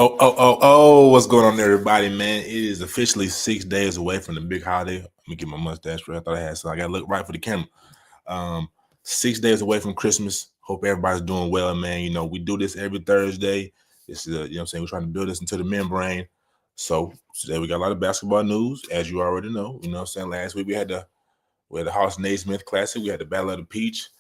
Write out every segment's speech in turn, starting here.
What's going on, everybody, man? It is officially 6 days away from the big holiday. Let me get my mustache right. I thought I had, so I got to look right for the camera. 6 days away from Christmas. Hope everybody's doing well, man. You know, we do this every Thursday. This is, you know what I'm saying? We're trying to build this into the membrane. So today we got a lot of basketball news, as you already know. You know what I'm saying? Last week we had the House Naismith Classic. We had the Battle of the Peach.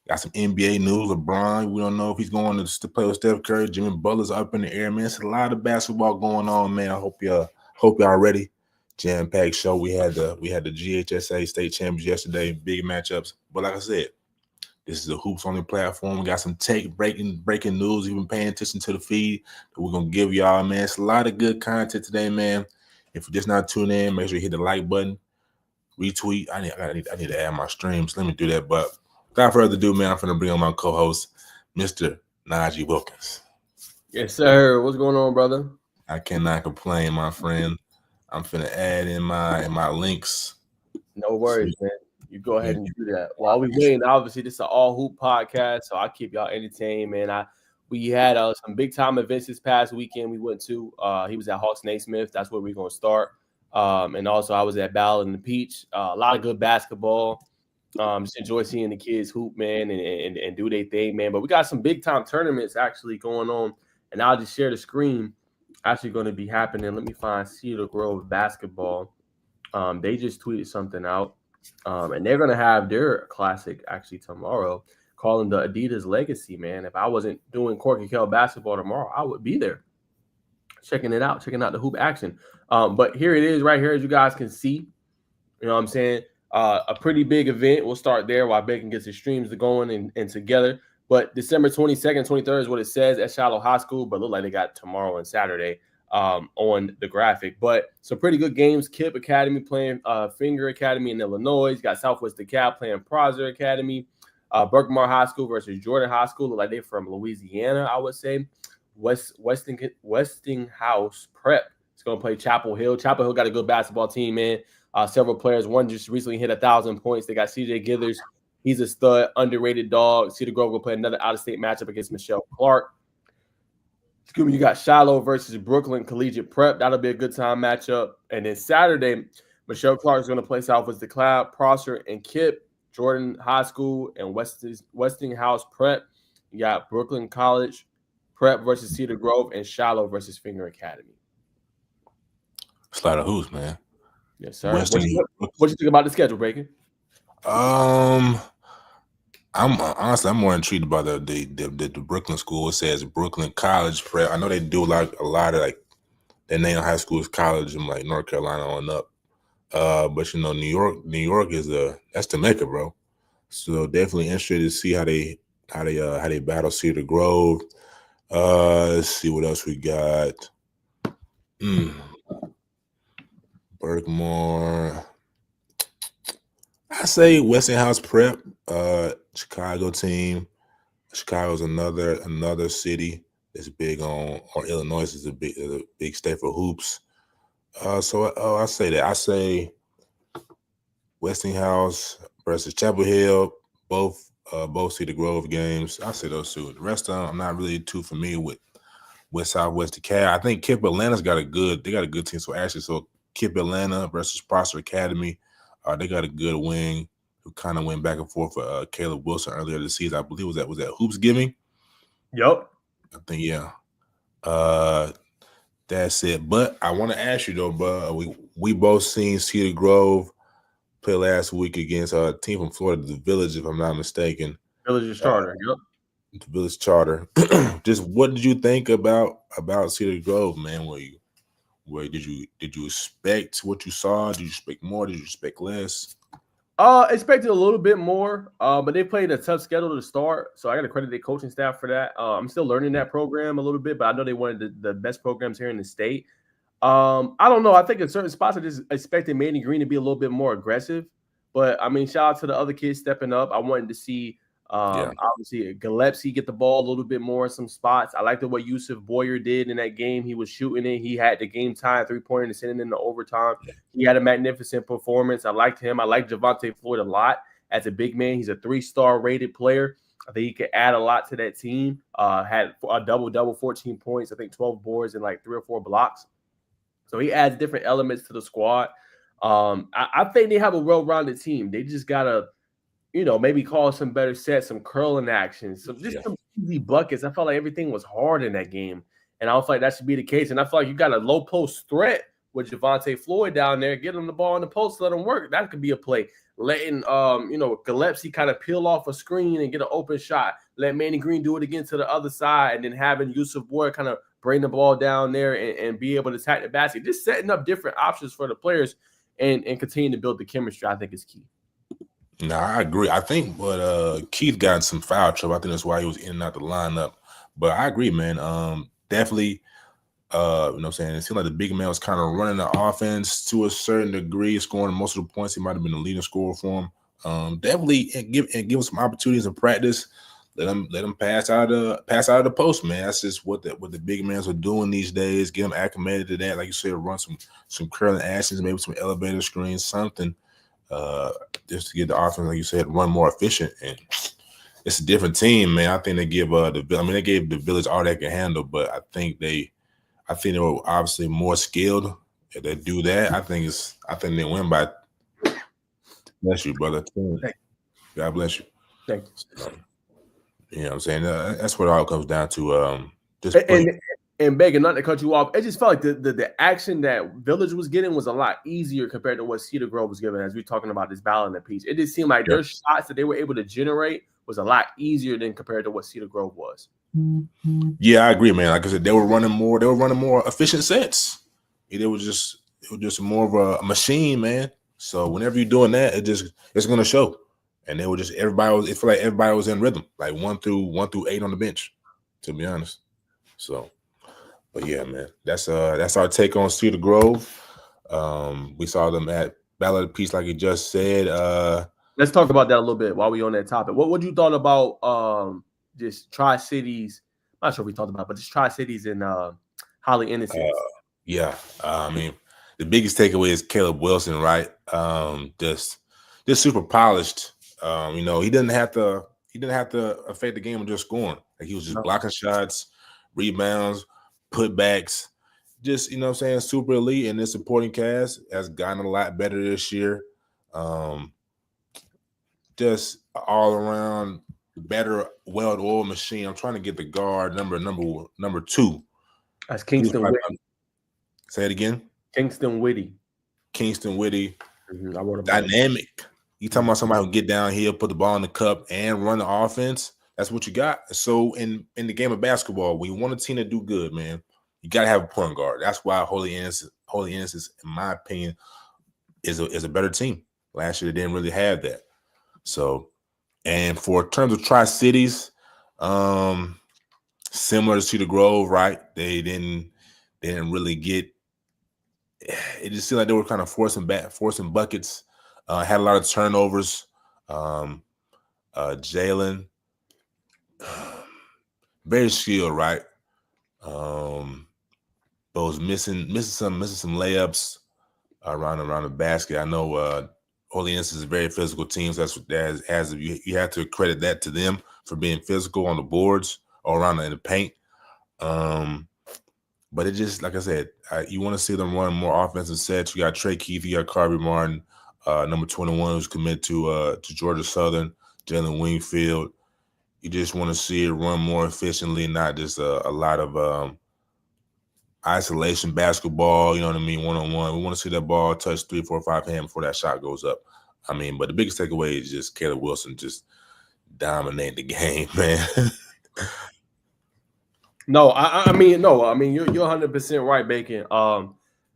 Got some NBA news. LeBron, we don't know if he's going to play with Steph Curry. Jimmy Butler's up in the air, man. It's a lot of basketball going on, man. I hope y'all ready. Jam-packed show. We had the GHSA state champions yesterday, big matchups. But like I said, this is a hoops only platform. We got some breaking news. You've been paying attention to the feed that we're gonna give y'all, man. It's a lot of good content today, man. If you're just not tuning in, make sure you hit the like button, retweet. I need to add my streams. Let me do that, but without further ado, man, I'm finna bring on my co-host, Mr. Najeh Wilkins. Yes, sir. What's going on, brother? I cannot complain, my friend. I'm finna add in my links. No worries, man. You go ahead and do that. While we waiting, obviously, this is an all hoop podcast, so I keep y'all entertained, man. We had some big time events this past weekend. We went to. He was at Hawks Naismith. That's where we're gonna start. And also, I was at Battle in the Peach. A lot of good basketball. Just enjoy seeing the kids hoop, man, and do their thing, man. But we got some big time tournaments actually going on, and I'll just share the screen. Actually, going to be happening. Let me find Cedar Grove basketball. They just tweeted something out, and they're going to have their classic actually tomorrow, calling the Adidas Legacy, man. If I wasn't doing Corky Kell basketball tomorrow, I would be there checking it out, checking out the hoop action. But here it is right here, as you guys can see. You know what I'm saying? A pretty big event. We'll start there while Bacon gets his streams going and together. But December 22nd, 23rd is what it says at Shiloh High School, but look like they got tomorrow and Saturday on the graphic. But some pretty good games. Kip Academy playing Finger Academy in Illinois. You got Southwest DeKalb playing Prosser Academy. Berkmar High School versus Jordan High School. Look like they're from Louisiana, I would say. Westinghouse Prep is going to play Chapel Hill. Chapel Hill got a good basketball team, man. Several players. One just recently hit 1,000 points. They got CJ Githers. He's a stud, underrated dog. Cedar Grove will play another out-of-state matchup against Michelle Clark. Excuse me, you got Shiloh versus Brooklyn Collegiate Prep. That'll be a good time matchup. And then Saturday, Michelle Clark is going to play Southwest DeKalb, Prosser, and Kip, Jordan High School, and Westinghouse Prep. You got Brooklyn College Prep versus Cedar Grove, and Shiloh versus Finger Academy. It's a lot of hoops, man. Yes, sir. What you think about the schedule, Bacon? I'm more intrigued by the Brooklyn school. It says Brooklyn College Prep. I know they do a lot of like their name high schools, college in like North Carolina on up. But you know, New York is that's the mecca, bro. So definitely interested to see how they battle Cedar Grove. Let's see what else we got. Berkmar. I say Westinghouse Prep, Chicago team. Chicago's another city that's big on Illinois is a big state for hoops. So I say that. I say Westinghouse versus Chapel Hill, both Cedar Grove games. I say those two. The rest of them, I'm not really too familiar with Southwest DeKalb. I think Kip Atlanta's got a good team. So Kip Atlanta versus Prosser Academy. They got a good wing who kind of went back and forth for Caleb Wilson earlier this season. I believe was that Hoopsgiving. Yep. I think yeah. That's it. But I want to ask you though, bud. We both seen Cedar Grove play last week against a team from Florida, the Village, if I'm not mistaken. Village Charter. Yep. The Village Charter. Just what did you think about Cedar Grove, man? Did you expect what you saw? Did you expect more? Did you expect less? Expected a little bit more, but they played a tough schedule to start, so I got to credit their coaching staff for that. I'm still learning that program a little bit, but I know they wanted the best programs here in the state. I don't know. I think in certain spots I just expected Manny Green to be a little bit more aggressive, but I mean, shout out to the other kids stepping up. I wanted to see obviously Gillespie get the ball a little bit more in some spots. I liked the way Yusuf Boyer did in that game. He was shooting it. He had the game time 3-pointer and sending it into overtime. He had a magnificent performance. I liked him. I liked Javante Floyd a lot as a big man. He's a 3-star rated player. I think he could add a lot to that team. Had a double, 14 points, I think 12 boards and like 3 or 4 blocks. So he adds different elements to the squad. I think they have a well-rounded team. They just gotta, maybe call some better sets, some curling actions, some easy buckets. I felt like everything was hard in that game, and I feel like that should be the case. And I feel like you got a low post threat with Javonte Floyd down there. Get him the ball in the post, let him work. That could be a play. Letting Gillespie kind of peel off a screen and get an open shot. Let Manny Green do it again to the other side, and then having Yusuf Boyd kind of bring the ball down there and be able to attack the basket. Just setting up different options for the players and continue to build the chemistry, I think, is key. No, I agree. I think Keith got in some foul trouble. I think that's why he was in and out the lineup. But I agree, man. Definitely, you know what I'm saying? It seemed like the big man was kind of running the offense to a certain degree, scoring most of the points. He might have been the leading scorer for him. Definitely give him some opportunities in practice. Let him pass out of the post, man. That's just what the big men are doing these days. Get them acclimated to that, like you said. Run some curling actions, maybe some elevator screens, something, just to get the offense, like you said, run more efficient. And it's a different team, man. I think they give they gave the Village all they can handle, but I think they were obviously more skilled. If they do that, I think they win by. Bless you, brother. God bless you. Thank you. You know what I'm saying? That's what it all comes down to. And begging not to cut you off, it just felt like the action that Village was getting was a lot easier compared to what Cedar Grove was giving. As we're talking about this battle in the piece, it just seemed like their shots that they were able to generate was a lot easier than compared to what Cedar Grove was. Yeah, I agree, man. Like I said, they were running more efficient sets. It was just more of a machine, man. So whenever you're doing that, it's gonna show. And they were just it felt like everybody was in rhythm, like 1 through 8 on the bench, to be honest. So, but yeah, man, that's our take on Cedar Grove. We saw them at Battle of the Peace, like you just said. Let's talk about that a little bit while we on that topic. What you thought about just Tri-Cities? I'm not sure we talked about, but just Tri-Cities and Holly Innocence. Yeah, I mean, the biggest takeaway is Caleb Wilson, right? Just super polished. He didn't have to affect the game of just scoring. Like he was just blocking shots, rebounds, putbacks. Just, what I'm saying, super elite, and this supporting cast has gotten a lot better this year. Just all around better, well-oiled machine. I'm trying to get the guard number 2. That's Kingston Whitty. Say it again. Kingston Whitty. Mm-hmm. I wrote about dynamic. You talking about somebody who get down here, put the ball in the cup, and run the offense? That's what you got. So in the game of basketball, when you want a team to do good, man, you gotta have a point guard. That's why Holy Innocence, in my opinion, is a better team. Last year they didn't really have that. So, and for terms of Tri-Cities, similar to Cedar Grove, right? They didn't really get. It just seemed like they were kind of forcing buckets. Had a lot of turnovers. Jalen, very skilled, right? But was missing some layups around the basket. I know Holy Innocence is a very physical team, so you have to credit that to them for being physical on the boards or around in the paint. But it just, like I said, you want to see them run more offensive sets. You got Trey Keith, you got Carby Martin, number 21, who's committed to Georgia Southern, Jalen Wingfield. You just want to see it run more efficiently, not just a lot of isolation basketball, you know what I mean, one-on-one. We want to see that ball touch 3, 4, 5 hands before that shot goes up. I mean, but the biggest takeaway is just Caleb Wilson just dominating the game, man. No, I mean, you're 100% right, Bacon.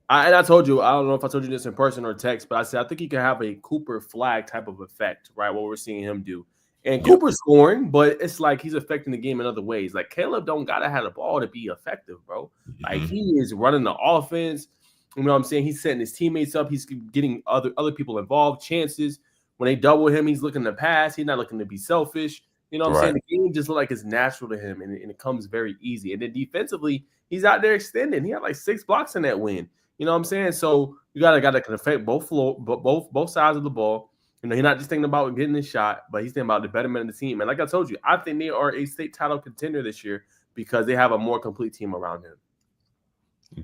I told you, I don't know if I told you this in person or text, but I said I think he could have a Cooper Flag type of effect, right? What we're seeing him do. And Cooper's scoring, but it's like he's affecting the game in other ways. Like Caleb don't gotta have the ball to be effective, bro. Like he is running the offense. You know what I'm saying? He's setting his teammates up. He's getting other people involved, chances. When they double him, he's looking to pass. He's not looking to be selfish. You know what I'm saying? The game just looks like it's natural to him, and it comes very easy. And then defensively, he's out there extending. He had like 6 blocks in that win. You know what I'm saying? So you gotta can affect both sides of the ball. he's not just thinking about getting the shot, but he's thinking about the betterment of the team. And like I told you, I think they are a state title contender this year because they have a more complete team around him.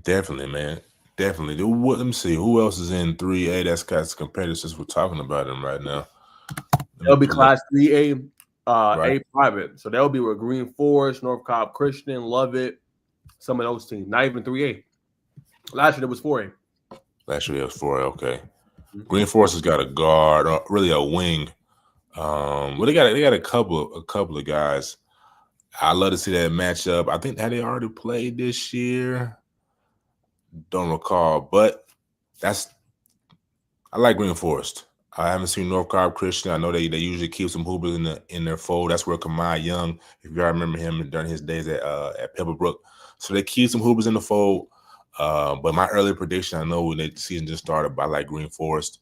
Definitely, man. Definitely. Let me see. Who else is in 3A that's got competitive since we're talking about them right now? They'll be Class 3A, Right. A private. So they'll be with Green Forest, North Cobb Christian, Lovett, some of those teams. Not even 3A. Last year, it was 4A. Last year, it was 4A. Okay. Green Forest has got a guard, or really a wing. Well, they got a couple of guys. I love to see that matchup. I think had they already played this year. Don't recall, but I like Green Forest. I haven't seen North Cobb Christian. I know they usually keep some hoopers in their fold. That's where Kamai Young, if you all remember him during his days at Pebblebrook. So they keep some hoopers in the fold. But my early prediction, I know when the season just started, but I like Green Forest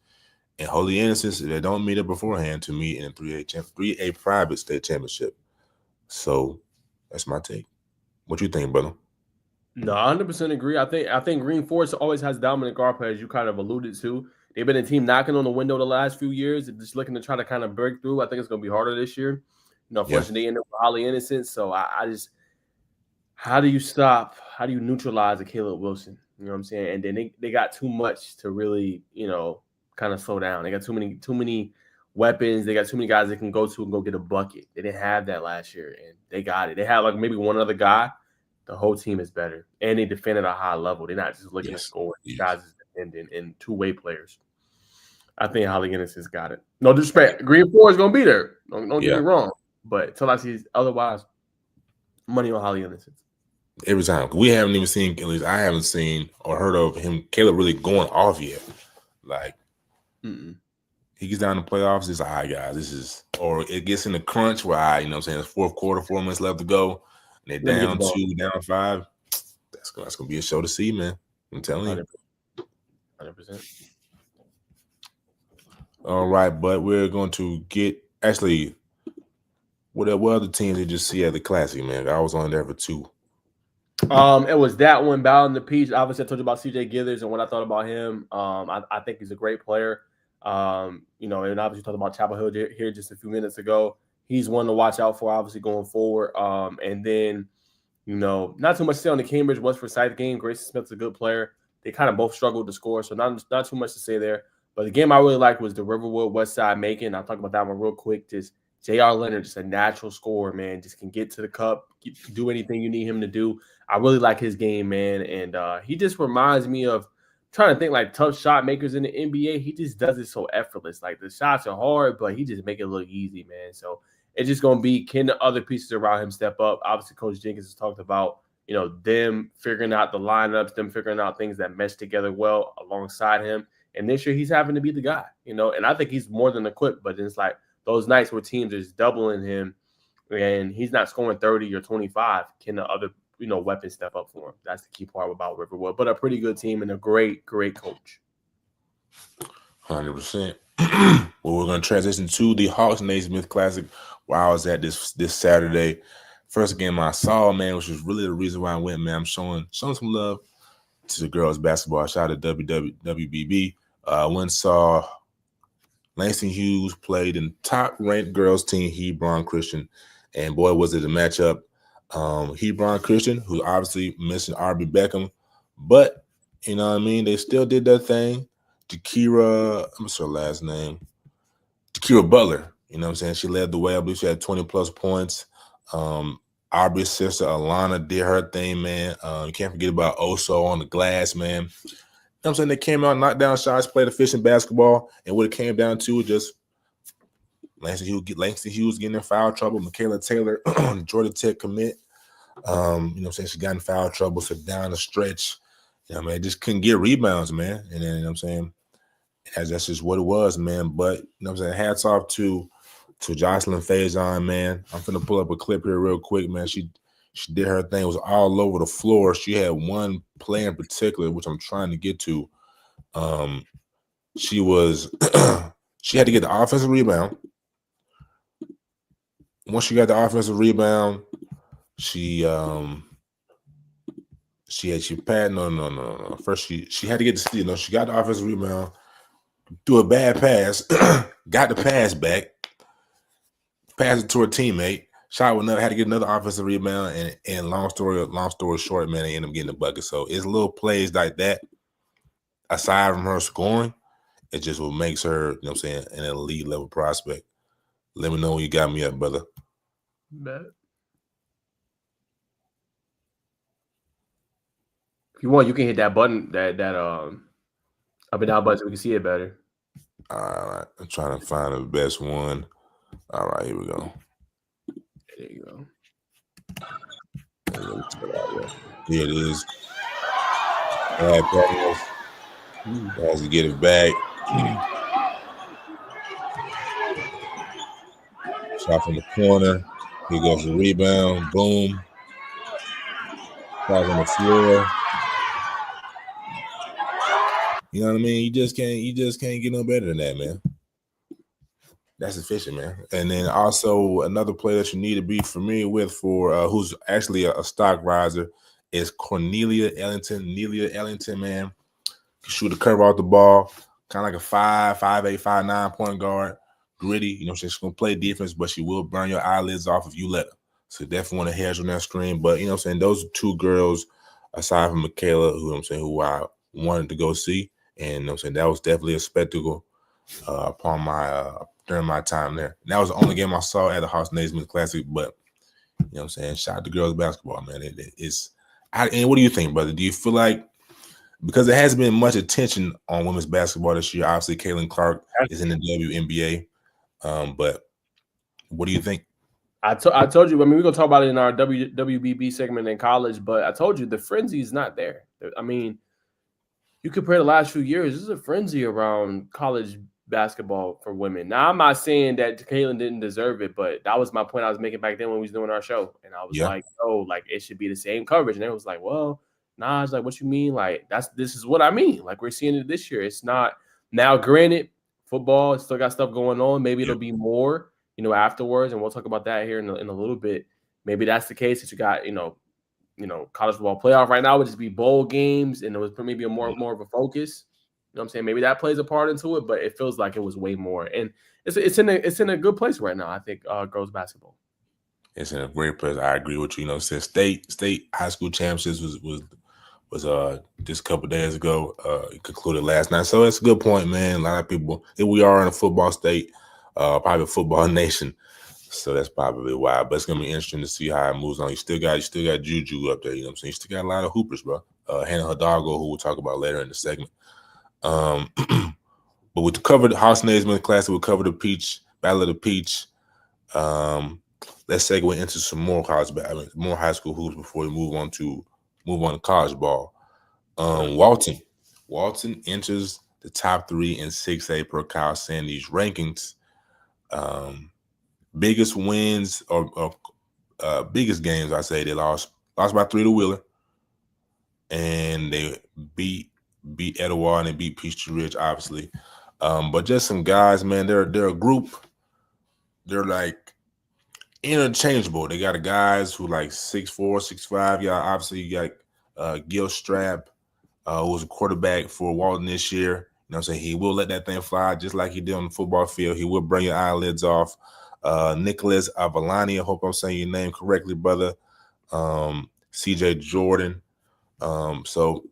and Holy Innocents. They don't meet up beforehand to meet in a 3A private state championship. So that's my take. What you think, brother? No, 100% agree. I think Green Forest always has dominant guard play, as you kind of alluded to. They've been a team knocking on the window the last few years, just looking to try to kind of break through. I think it's going to be harder this year. Unfortunately, they end up with Holly Innocent. So I just, how do you neutralize a Caleb Wilson? You know what I'm saying? And then they got too much to really, kind of slow down. They got too many weapons. They got too many guys they can go to and go get a bucket. They didn't have that last year, and they got it. They had like maybe one other guy. The whole team is better, and they defend at a high level. They're not just looking to score. These guys is defending and two-way players. I think Holly Innocent's got it. No disrespect. Green Forest is going to be there. Don't get me wrong. But until I see otherwise, money on Holly Innocent. Every time. We haven't even seen, at least I haven't seen or heard of him, Caleb, really going off yet. Like, he gets down to playoffs, it's all right, guys. Or it gets in the crunch where, it's fourth quarter, 4 minutes left to go. And they're down 2, down 5. That's gonna be a show to see, man. I'm telling you. 100%. All right, but we're going to get what other teams did you see at the Classic, man? I was on there for 2. It was that one, Bowling the Peach. Obviously, I told you about CJ Githers and what I thought about him. I think he's a great player. And obviously talked about Chapel Hill here just a few minutes ago. He's one to watch out for, obviously, going forward. And then, not too much to say on the Cambridge West Forsyth game. Grayson Smith's a good player. They kind of both struggled to score, so not too much to say there. But the game I really liked was the Riverwood Westside Macon. I'll talk about that one real quick. Just J.R. Leonard, just a natural scorer, man. Just can get to the cup, do anything you need him to do. I really like his game, man. And he just reminds me of trying to think like tough shot makers in the NBA. He just does it so effortless. Like the shots are hard, but he just make it look easy, man. So it's just going to be, can the other pieces around him step up? Obviously, Coach Jenkins has talked about, them figuring out the lineups, them figuring out things that mesh together well alongside him. And this year he's having to be the guy, and I think he's more than equipped, but it's like those nights where teams are just doubling him and he's not scoring 30 or 25. Can the other, weapons step up for him? That's the key part about Riverwood, but a pretty good team and a great, great coach. 100%. Well, we're going to transition to the Hawks Naismith Classic where I was at this Saturday. First game I saw, man, which was really the reason why I went, man. I'm showing some love to the girls basketball. Shout out to WBB. Went saw Langston Hughes played in top-ranked girls team, Hebron Christian. And boy, was it a matchup. Hebron Christian, who's obviously missing RB Beckham. But, you know what I mean? They still did their thing. Jakira, what's her last name? Jakira Butler. You know what I'm saying? She led the way. I believe she had 20-plus points. Aubrey's sister, Alana, did her thing, man. You can't forget about Oso on the glass, man. You know what I'm saying? They came out, knocked down shots, played efficient basketball, and what it came down to just Langston Hughes getting in foul trouble. Michaela Taylor, Georgia Tech commit. You know what I'm saying? She got in foul trouble, so down the stretch. Just couldn't get rebounds, man. And then, you know what I'm saying? That's just what it was, man. But, you know what I'm saying? Hats off to Jocelyn Faison, man. I'm finna pull up a clip here real quick, man. She did her thing. It was all over the floor. She had one play in particular, which I'm trying to get to. She had to get the offensive rebound. Once she got the offensive rebound, she First, she had to get the steal. She got the offensive rebound. threw a bad pass, got the pass back, passed it to her teammate, shot with another, had to get another offensive rebound, and long story short, man, they end up getting the bucket. So it's little plays like that, aside from her scoring, it just what makes her, you know what I'm saying, an elite level prospect. Let me know when you got me up, brother. Bet. If you want, you can hit that button, that up and down button so we can see it better. All right, I'm trying to find the best one. All right, here we go. There you go. Here it is. Bad pass. Has to get it back. Shot from the corner. Here goes the rebound. Boom. Falls on the floor. You know what I mean? You just can't get no better than that, man. That's efficient, man. And then also another player that you need to be familiar with for who's actually a stock riser is Cornelia Ellington. Nelia Ellington, man. Shoot a curve off the ball, kind of like a 5'8", 5'9" point guard. Gritty, you know, she's gonna play defense, but she will burn your eyelids off if you let her. So definitely want to hedge on that screen. But you know what I'm saying, those are two girls aside from Michaela, who I wanted to go see. And you know what I'm saying, that was definitely a spectacle upon my during my time there. And that was the only game I saw at the House Naismith Classic, but you know what I'm saying, shout out to girls basketball, man. And what do you think, brother? Do you feel like, because there hasn't been much attention on women's basketball this year, obviously Caitlin Clark is in the WNBA, but what do you think? I told you, I mean, we're going to talk about it in our WBB segment in college, but I told you the frenzy is not there. I mean, you compare the last few years, this is a frenzy around college basketball for women. Now, I'm not saying that Caitlin didn't deserve it, but that was my point I was making back then when we was doing our show. And I was like, oh, like it should be the same coverage. And it was like, well, nah, it's like, what you mean? Like, this is what I mean. Like, we're seeing it this year. It's not now, granted, football still got stuff going on. Maybe it'll be more, you know, afterwards. And we'll talk about that here in a little bit. Maybe that's the case that you got, you know, college football playoff right now would just be bowl games, and it was maybe more of a focus. You know what I'm saying? Maybe that plays a part into it, but it feels like it was way more. And it's in a good place right now, I think, girls basketball. It's in a great place. I agree with you. You know, since state high school championships was just a couple of days ago, it concluded last night. So it's a good point, man. A lot of people, here we are in a football state, probably a football nation. So that's probably why. But it's gonna be interesting to see how it moves on. You still got Juju up there, you know what I'm saying? You still got a lot of hoopers, bro. Hannah Hidalgo, who we'll talk about later in the segment. But we covered the House Naismith Classic, we covered the Battle of the Peach. Let's segue into some more more high school hoops before we move on to college ball. Walton enters the top 3 in 6A per Kyle Sandy's rankings. Biggest wins or biggest games, I say, they lost by 3 to Wheeler, and they beat Etowah and they beat Peachtree Ridge, obviously. But just some guys, man. They're a group. They're like interchangeable. They got guys who like 6'4", 6'5". Yeah, obviously you got Gil Strap, who was a quarterback for Walton this year. You know what I'm saying? He will let that thing fly just like he did on the football field. He will bring your eyelids off. Nicholas Avalani, I hope I'm saying your name correctly, brother. CJ Jordan. So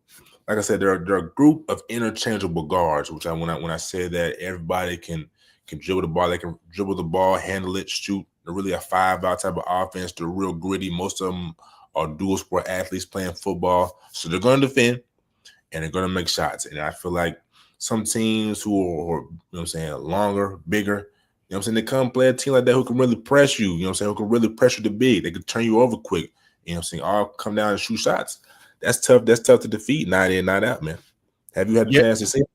like I said, they're a group of interchangeable guards, which when I say that, everybody can dribble the ball. They can dribble the ball, handle it, shoot. They're really a 5-out type of offense. They're real gritty. Most of them are dual sport athletes playing football. So they're going to defend and they're going to make shots. And I feel like some teams who are, you know what I'm saying, longer, bigger, you know what I'm saying, they come play a team like that who can really press you, you know what I'm saying, who can really pressure the big. They can turn you over quick, you know what I'm saying, all come down and shoot shots. That's tough. That's tough to defeat night in, night out, man. Have you had a chance to see it?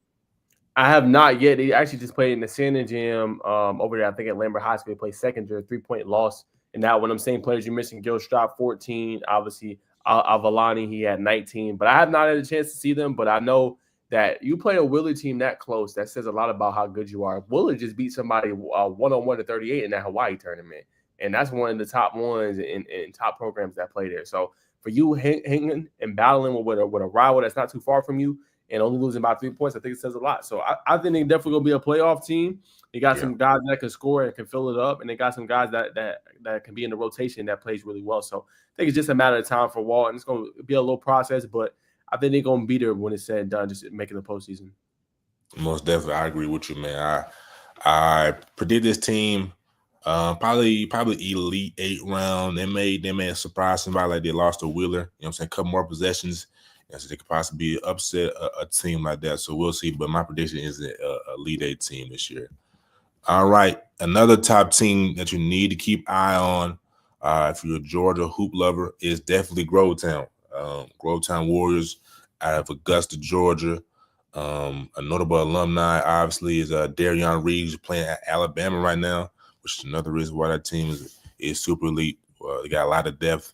I have not yet. They actually just played in the Santa Jam over there, I think at Lambert High School. They played second year, 3-point loss. And now when I'm saying players, you mentioned Gil Strop, 14. Obviously, Avalani, he had 19. But I have not had a chance to see them. But I know that you play a Willard team that close. That says a lot about how good you are. Willard just beat somebody one-on-1 to 38 in that Hawaii tournament. And that's one of the top ones in top programs that play there. So for you hanging and battling with a rival that's not too far from you, and only losing by 3 points, I think it says a lot. So I think they're definitely gonna be a playoff team. They got some guys that can score and can fill it up, and they got some guys that can be in the rotation that plays really well. So I think it's just a matter of time for Walton. It's gonna be a little process, but I think they're gonna be there when it's said and done, just making the postseason. Most definitely, I agree with you, man. I predict this team probably Elite 8 round. They may surprise somebody like they lost to Wheeler. You know what I'm saying? A couple more possessions. So they could possibly upset a team like that. So we'll see. But my prediction is a Elite 8 team this year. All right. Another top team that you need to keep eye on if you're a Georgia hoop lover is definitely Grovetown. Grovetown Warriors out of Augusta, Georgia. A notable alumni, obviously, is Darion Reeves playing at Alabama right now, which is another reason why that team is super elite. They got a lot of depth.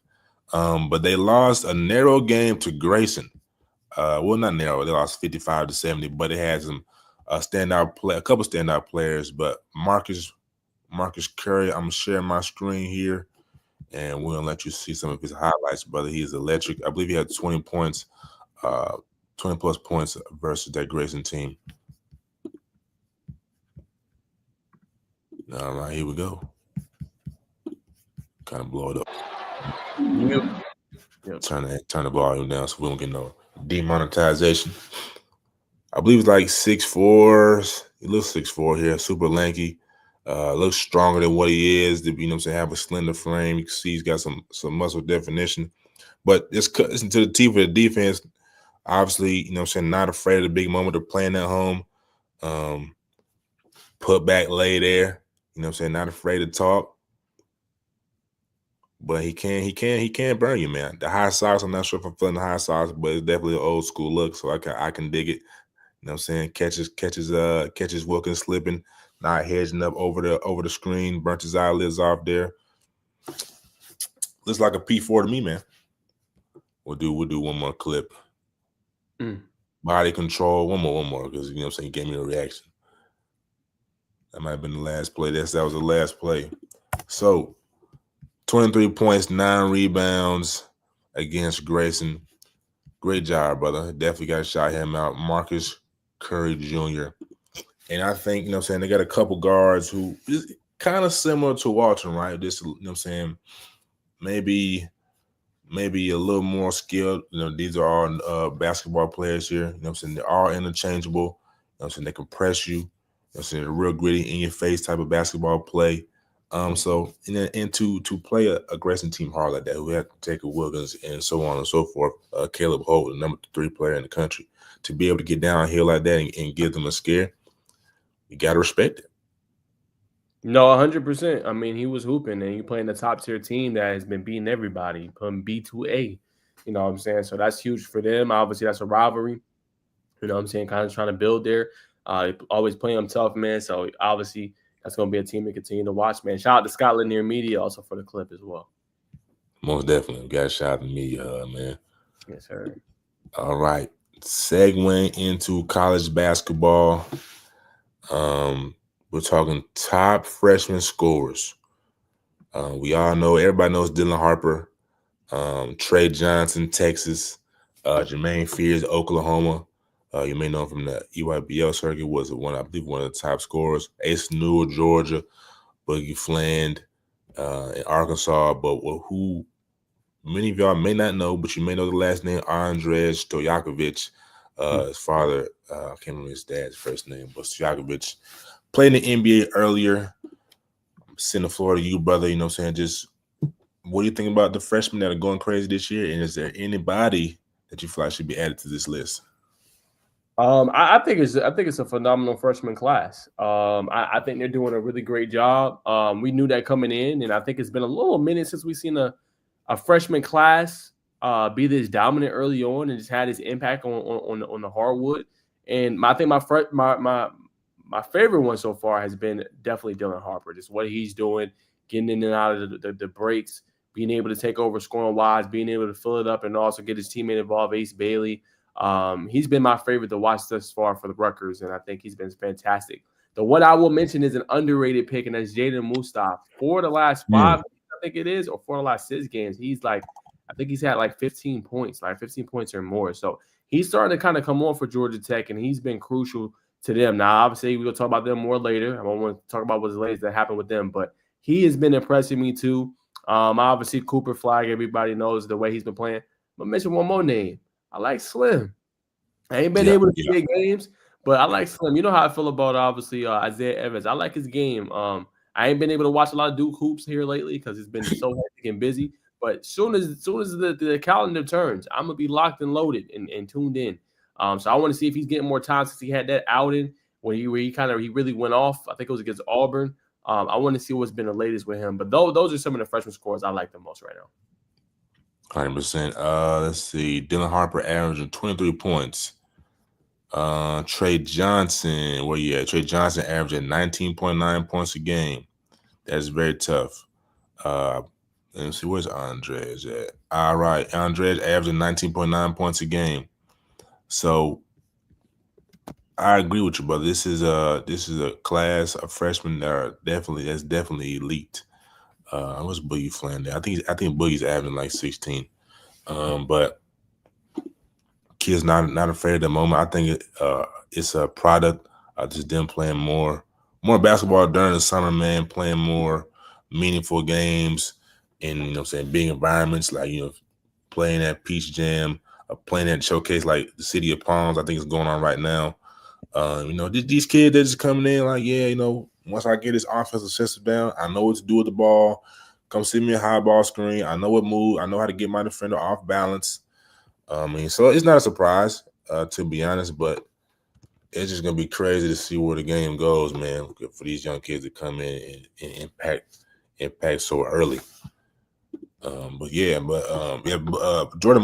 But they lost a narrow game to Grayson. Well, not narrow. They lost 55-70, but it had some a couple standout players. But Marcus Curry, I'm sharing my screen here, and we'll let you see some of his highlights, brother. He is electric. I believe he had 20 points, 20 plus points versus that Grayson team. All right, here we go. Kind of blow it up. Yep. Turn the volume down so we don't get no demonetization. I believe it's like 6'4". He looks 6'4" here, super lanky. Looks stronger than what he is. You know what I'm saying? Have a slender frame. You can see he's got some muscle definition. But it's into the teeth of the defense. Obviously, you know what I'm saying, not afraid of the big moment of playing at home. Put back, lay there. You know what I'm saying? Not afraid to talk. But he can burn you, man. The high socks, I'm not sure if I'm feeling the high socks, but it's definitely an old school look, so I can dig it. You know what I'm saying? Catches Wilkins slipping, not hedging up over the screen, burnt his eyelids off there. Looks like a P4 to me, man. We'll do one more clip. Body control, one more, because you know what I'm saying, he gave me a reaction. That might have been the last play. That was the last play. So 23 points, 9 rebounds against Grayson. Great job, brother. Definitely got to shout him out. Marcus Curry Jr. And I think, you know what I'm saying, they got a couple guards who is kind of similar to Walton, right? This, you know what I'm saying, maybe a little more skilled. You know, these are all basketball players here. You know what I'm saying? They're all interchangeable. You know what I'm saying? They can press you. You know what I'm saying? They're real gritty, in-your-face type of basketball play. So to play a Grayson team hard like that, who had to take a Wilkins and so on and so forth, Caleb Holt, the number 3 player in the country, to be able to get downhill like that and give them a scare, you got to respect it. No, 100%. I mean, he was hooping, and you playing the top tier team that has been beating everybody, from B to A. You know what I'm saying? So that's huge for them. Obviously, that's a rivalry. You know what I'm saying? Kind of trying to build there. Always playing them tough, man. So obviously, that's going to be a team to continue to watch, man. Shout out to Scotland Near Media also for the clip as well. Most definitely. Got to shout out to media, man. Yes, sir. All right. Segueing into college basketball. We're talking top freshman scorers. We all know, everybody knows Dylan Harper, Trey Johnson, Texas, Jermaine Fears, Oklahoma. You may know him from the EYBL circuit, was one of the top scorers. Ace Newell, Georgia, Boogie Fland in Arkansas. But who many of y'all may not know, but you may know the last name, Andrej Stojakovic. His father, I can't remember his dad's first name, but Stojakovic played in the NBA earlier. I'm sending the floor to you, brother. You know what I'm saying? Just what do you think about the freshmen that are going crazy this year? And is there anybody that you feel like should be added to this list? I think it's a phenomenal freshman class. I think they're doing a really great job. We knew that coming in, and I think it's been a little minute since we've seen a freshman class be this dominant early on and just had this impact on the hardwood. And I think my favorite one so far has been definitely Dylan Harper. Just what he's doing, getting in and out of the breaks, being able to take over scoring wise, being able to fill it up, and also get his teammate involved, Ace Bailey. He's been my favorite to watch thus far for the Rutgers, and I think he's been fantastic. The one I will mention is an underrated pick, and that's Jaden Mustaf. For the last 5, I think it is, or for the last 6 games, I think he's had like 15 points or more. So he's starting to kind of come on for Georgia Tech, and he's been crucial to them. Now, obviously, we'll talk about them more later. I want to talk about what's latest that happened with them, but he has been impressing me too. Obviously, Cooper Flag, everybody knows the way he's been playing. But mention one more name. I like Slim. I ain't been able to see big games, but I like Slim. You know how I feel about obviously Isaiah Evans. I like his game. I ain't been able to watch a lot of Duke hoops here lately because it's been so hectic and busy. But soon as the calendar turns, I'm gonna be locked and loaded and tuned in. So I want to see if he's getting more time since he had that outing where he really went off. I think it was against Auburn. I want to see what's been the latest with him. But those are some of the freshman scores I like the most right now. 100%. Let's see. Dylan Harper averaging 23 points. Trey Johnson, Trey Johnson averaging 19.9 points a game. That's very tough. Let me see, where's Andres at? All right, Andres averaging 19.9 points a game. So I agree with you, brother. This is a class of freshmen that's definitely elite. What's Boogie Flan there? I think Boogie's averaging like 16. But kids not afraid at the moment. I think it's a product of just them playing more basketball during the summer, man, playing more meaningful games in big environments, like playing at Peach Jam, playing at Showcase like the City of Palms. I think it's going on right now. These kids, they're just coming in like, once I get this offensive system down, I know what to do with the ball. Come see me a high ball screen. I know what move. I know how to get my defender off balance. So it's not a surprise, to be honest, but it's just gonna be crazy to see where the game goes, man, for these young kids to come in and impact so early. Jordan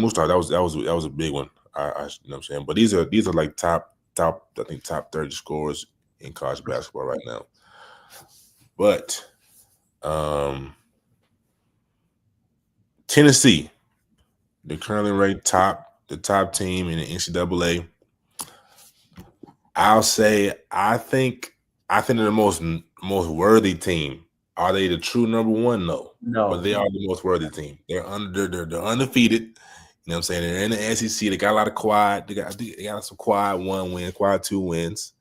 Mustar, that was a big one. I you know what I'm saying, but these are like top 30 scorers in college basketball right now. But Tennessee, they're currently ranked the top team in the NCAA. I'll say I think they're the most worthy team. Are they the true number one? No. But they are the most worthy team. They're undefeated. You know what I'm saying? They're in the SEC. They got a lot of quad. They got some quad 1 win, quad 2 wins.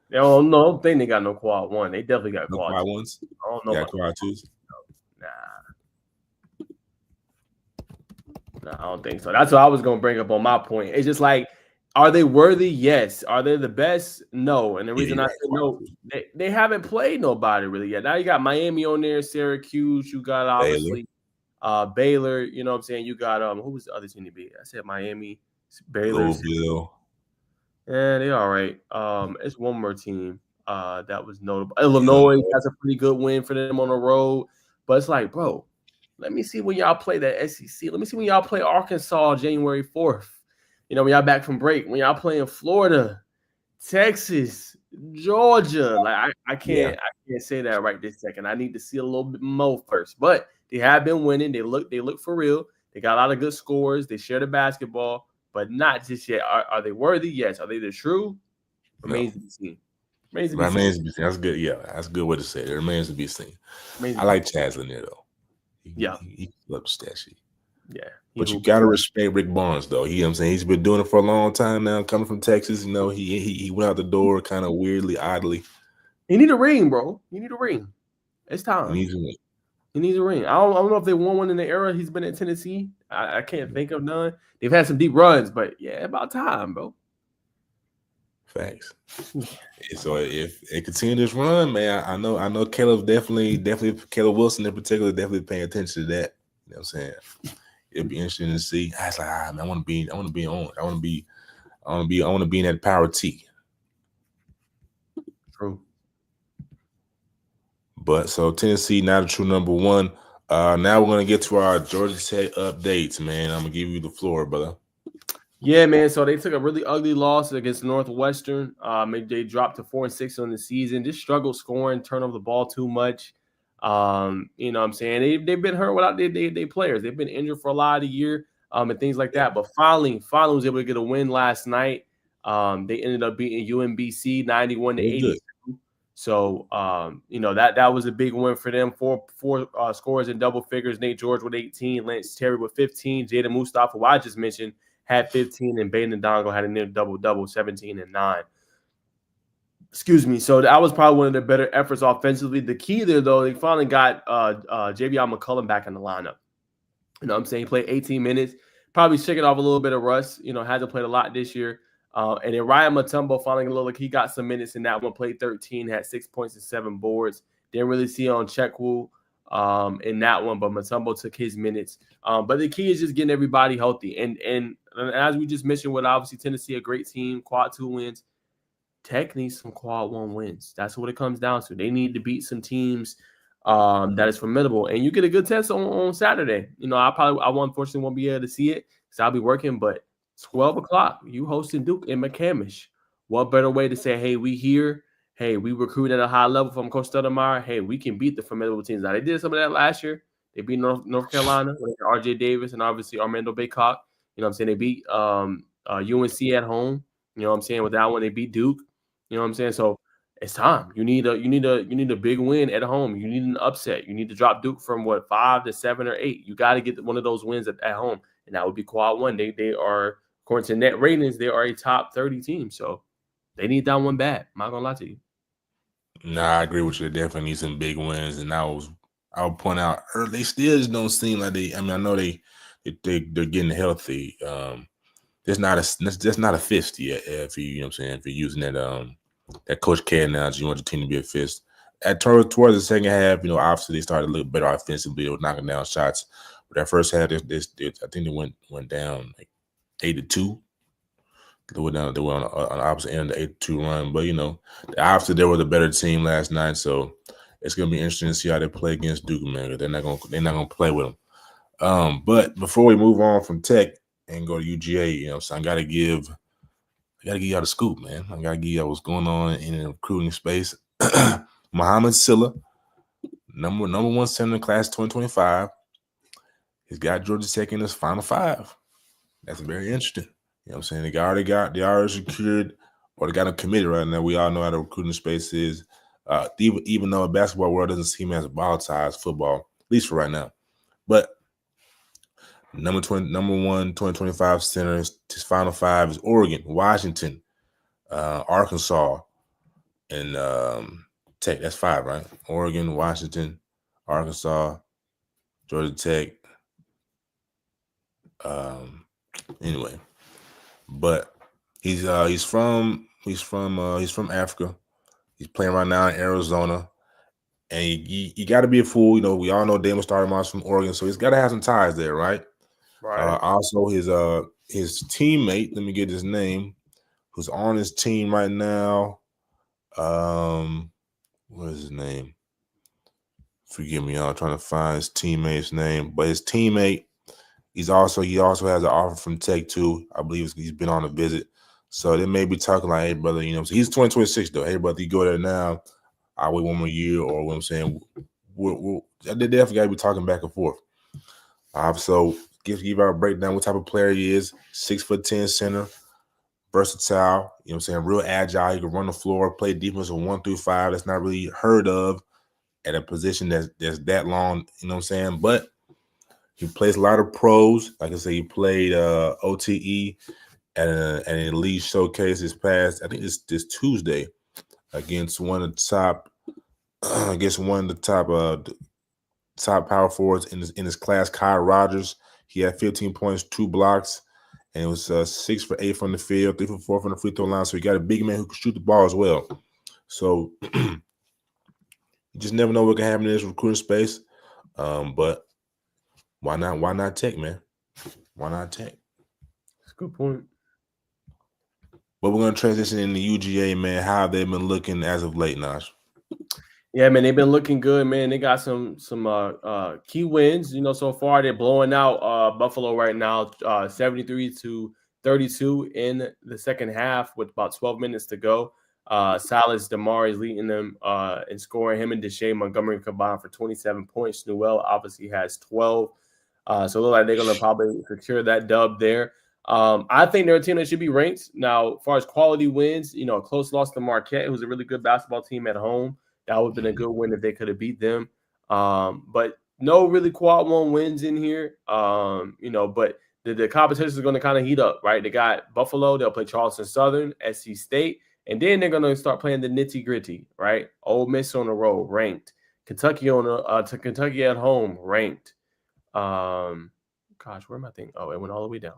They don't think they got no quad 1. They definitely got quad 1s. I don't know. Got quad 2s. Nah, I don't think so. That's what I was gonna bring up on my point. It's just like, are they worthy? Yes. Are they the best? No. And the reason I said no, they haven't played nobody really yet. Now you got Miami on there, Syracuse. You got obviously Baylor. You know what I'm saying? You got who was the other team to be? I said Miami, Baylor. Louisville. Yeah, they all right. It's one more team that was notable. Illinois has a pretty good win for them on the road. But it's like, bro, let me see when y'all play that SEC. Let me see when y'all play Arkansas January 4th. When y'all back from break. When y'all playing Florida, Texas, Georgia. Like I can't say that right this second. I need to see a little bit more first. But they have been winning. They look for real. They got a lot of good scores. They share the basketball, but not just yet. Are they worthy? Yes. Are they the true? Remains to be seen. Remains to be seen. That's good. Yeah, that's a good way to say it. It remains to be seen. I like Chaz Lanier though. He loves that shit. Yeah. But you gotta respect Rick Barnes though. You know what I'm saying? He's been doing it for a long time now, coming from Texas. He went out the door kind of weirdly, oddly. He need a ring, bro. You need a ring. It's time. He needs a ring. He needs a ring. I don't know if they won one in the era he's been at Tennessee. I can't think of none. They've had some deep runs, but about time, bro. Facts. So if they continue this run, man, I know Caleb definitely Caleb Wilson in particular definitely paying attention to that. You know what I'm saying? It'll be interesting to see. I was like, man, I want to be on. I want to be in that power T. True. But so Tennessee not a true number one. Now we're gonna get to our Georgia Tech updates, man. I'm gonna give you the floor, brother. Yeah, man. So they took a really ugly loss against Northwestern. They dropped to 4-6 on the season. Just struggled scoring, turn over the ball too much. You know what I'm saying? They've been hurt without their players. They've been injured for a lot of the year and things like that. But finally was able to get a win last night. They ended up beating UMBC 91-82. So that was a big win for them. Four scores in double figures. Nate George with 18, Lance Terry with 15, Jada Mustafa, who I just mentioned, had 15, and Baden Dongo had a near double, 17 and 9. Excuse me. So that was probably one of their better efforts offensively. The key there, though, they finally got JVR McCullum back in the lineup. You know what I'm saying? He played 18 minutes, probably shaking off a little bit of rust. Hasn't played a lot this year. And then Ryan Mutombo finally looked like he got some minutes in that one, played 13, had 6 points and 7 boards. Didn't really see on Checkwu in that one, but Mutombo took his minutes. But the key is just getting everybody healthy. And as we just mentioned, with obviously Tennessee, a great team, quad 2 wins. Tech needs some quad 1 wins. That's what it comes down to. They need to beat some teams that is formidable. And you get a good test on Saturday. I unfortunately won't be able to see it because I'll be working, but 12 o'clock, you hosting Duke in McCamish. What better way to say, hey, we here. Hey, we recruit at a high level from Coach Stoudemire. Hey, we can beat the formidable teams. Now, they did some of that last year. They beat North Carolina with RJ Davis and obviously Armando Baycock. You know what I'm saying? They beat UNC at home. You know what I'm saying? With that one, they beat Duke. You know what I'm saying? So it's time. You need a big win at home. You need an upset. You need to drop Duke from 5 to 7 or 8. You got to get one of those wins at home, and that would be quad 1. They are, according to net ratings, they are a top 30 team. So they need that one bad. I'm not gonna lie to you. Nah, I agree with you. They definitely need some big wins, and I'll point out they still just don't seem like they. I mean, I know they're getting healthy. There's not a fist yet. If you know what I'm saying, if you're using that Coach K analogy, you want your team to be a fist. Towards the second half, obviously they started a little better offensively. They were knocking down shots. But that first half, I think they went down like 8-2. They were on the opposite end of the 8-2 run. But obviously they were the better team last night, so it's gonna be interesting to see how they play against Duke, man. They're not gonna play with them. But before we move on from Tech and go to UGA, so I gotta give y'all the scoop, man. I gotta give y'all what's going on in the recruiting space. Muhammad Silla, number 1 center in class 2025. He's got Georgia Tech in his final 5. That's very interesting. You know what I'm saying? They already secured, or they got them committed right now. We all know how the recruiting space is. Even though the basketball world doesn't seem as volatile as football, at least for right now. But number 1 2025 center, his final 5 is Oregon, Washington, Arkansas, and Tech. That's 5, right? Oregon, Washington, Arkansas, Georgia Tech. Anyway, but he's from Africa. He's playing right now in Arizona, and you got to be a fool. We all know Damon Stoudemire's from Oregon, so he's got to have some ties there, right? Right. Also, his teammate, let me get his name, who's on his team right now. What is his name? Forgive me, I'm trying to find his teammate's name. But his teammate, he also has an offer from Tech too. I believe he's been on a visit. So they may be talking like, hey, brother, so he's 2026 though. Hey, brother, you go there now. I'll wait 1 more year, or what I'm saying, they definitely got to be talking back and forth. So give you a breakdown what type of player he is. 6'10" center, versatile. You know what I'm saying, real agile. He can run the floor, play defense from 1 through 5. That's not really heard of at a position that's that long. You know what I'm saying, but he plays a lot of pros. Like I say, he played OTE at an elite showcase this past, I think it's this Tuesday, against one of the top power forwards in his class, Kyle Rogers. He had 15 points, 2 blocks, and it was 6 for 8 from the field, 3 for 4 from the free throw line. So he got a big man who can shoot the ball as well. So you just never know what can happen in this recruiting space. But why not Tech, man? Why not Tech? That's a good point. But we're going to transition into UGA, man. How have they been looking as of late, Naj? Yeah, man, they've been looking good, man. They got some key wins. So far they're blowing out Buffalo right now, 73-32 in the second half with about 12 minutes to go. Silas Damari is leading them in scoring. Him and Deshae Montgomery combined for 27 points. Newell obviously has 12. So it looks like they're going to probably secure that dub there. I think they're a team that should be ranked. Now, as far as quality wins, a close loss to Marquette, who's a really good basketball team at home. That would have been a good win if they could have beat them. But no really quad 1 wins in here. But the competition is going to kind of heat up, right? They got Buffalo. They'll play Charleston Southern, SC State, and then they're going to start playing the nitty gritty, right? Ole Miss on the road, ranked. Kentucky to Kentucky at home, ranked. Gosh, where am I thinking? Oh, it went all the way down.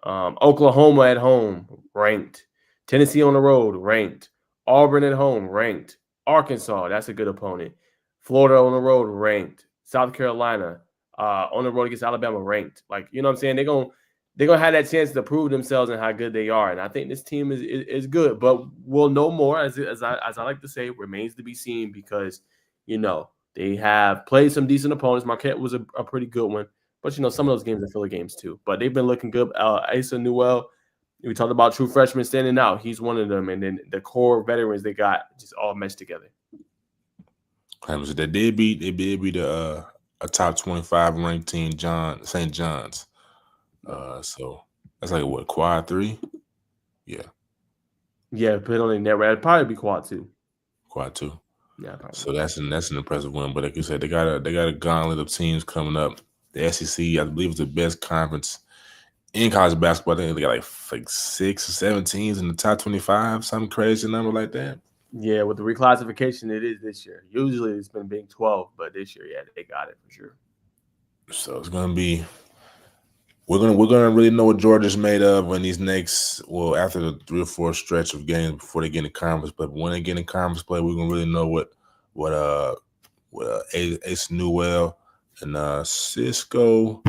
Oklahoma at home, ranked. Tennessee on the road, ranked. Auburn at home, ranked. Arkansas, that's a good opponent. Florida on the road, ranked. South Carolina on the road against Alabama, ranked. Like, you know what I'm saying? They're gonna have that chance to prove themselves and how good they are. And I think this team is good, but we'll know more as I like to say, remains to be seen because they have played some decent opponents. Marquette was a pretty good one. But, some of those games are filler games too. But they've been looking good. Asa Newell, we talked about true freshmen standing out. He's one of them. And then the core veterans they got just all meshed together. They did beat a top 25 ranked team, St. John's. So that's like what, quad 3? Yeah. Yeah, put on the net. It'd probably be quad 2. Quad 2. Yeah, probably. So that's an impressive win. But like you said, they got a gauntlet of teams coming up. The SEC, I believe, is the best conference in college basketball. I think they got like 6 or 7 teams in the top 25, something crazy number like that. Yeah, with the reclassification, it is this year. Usually it's been Big 12, but this year, yeah, they got it for sure. So it's gonna be we're gonna really know what Georgia's made of when these after the 3 or 4 stretch of games before they get in conference play. But when they get in conference play, we're gonna really know what Ace Newell and Cisco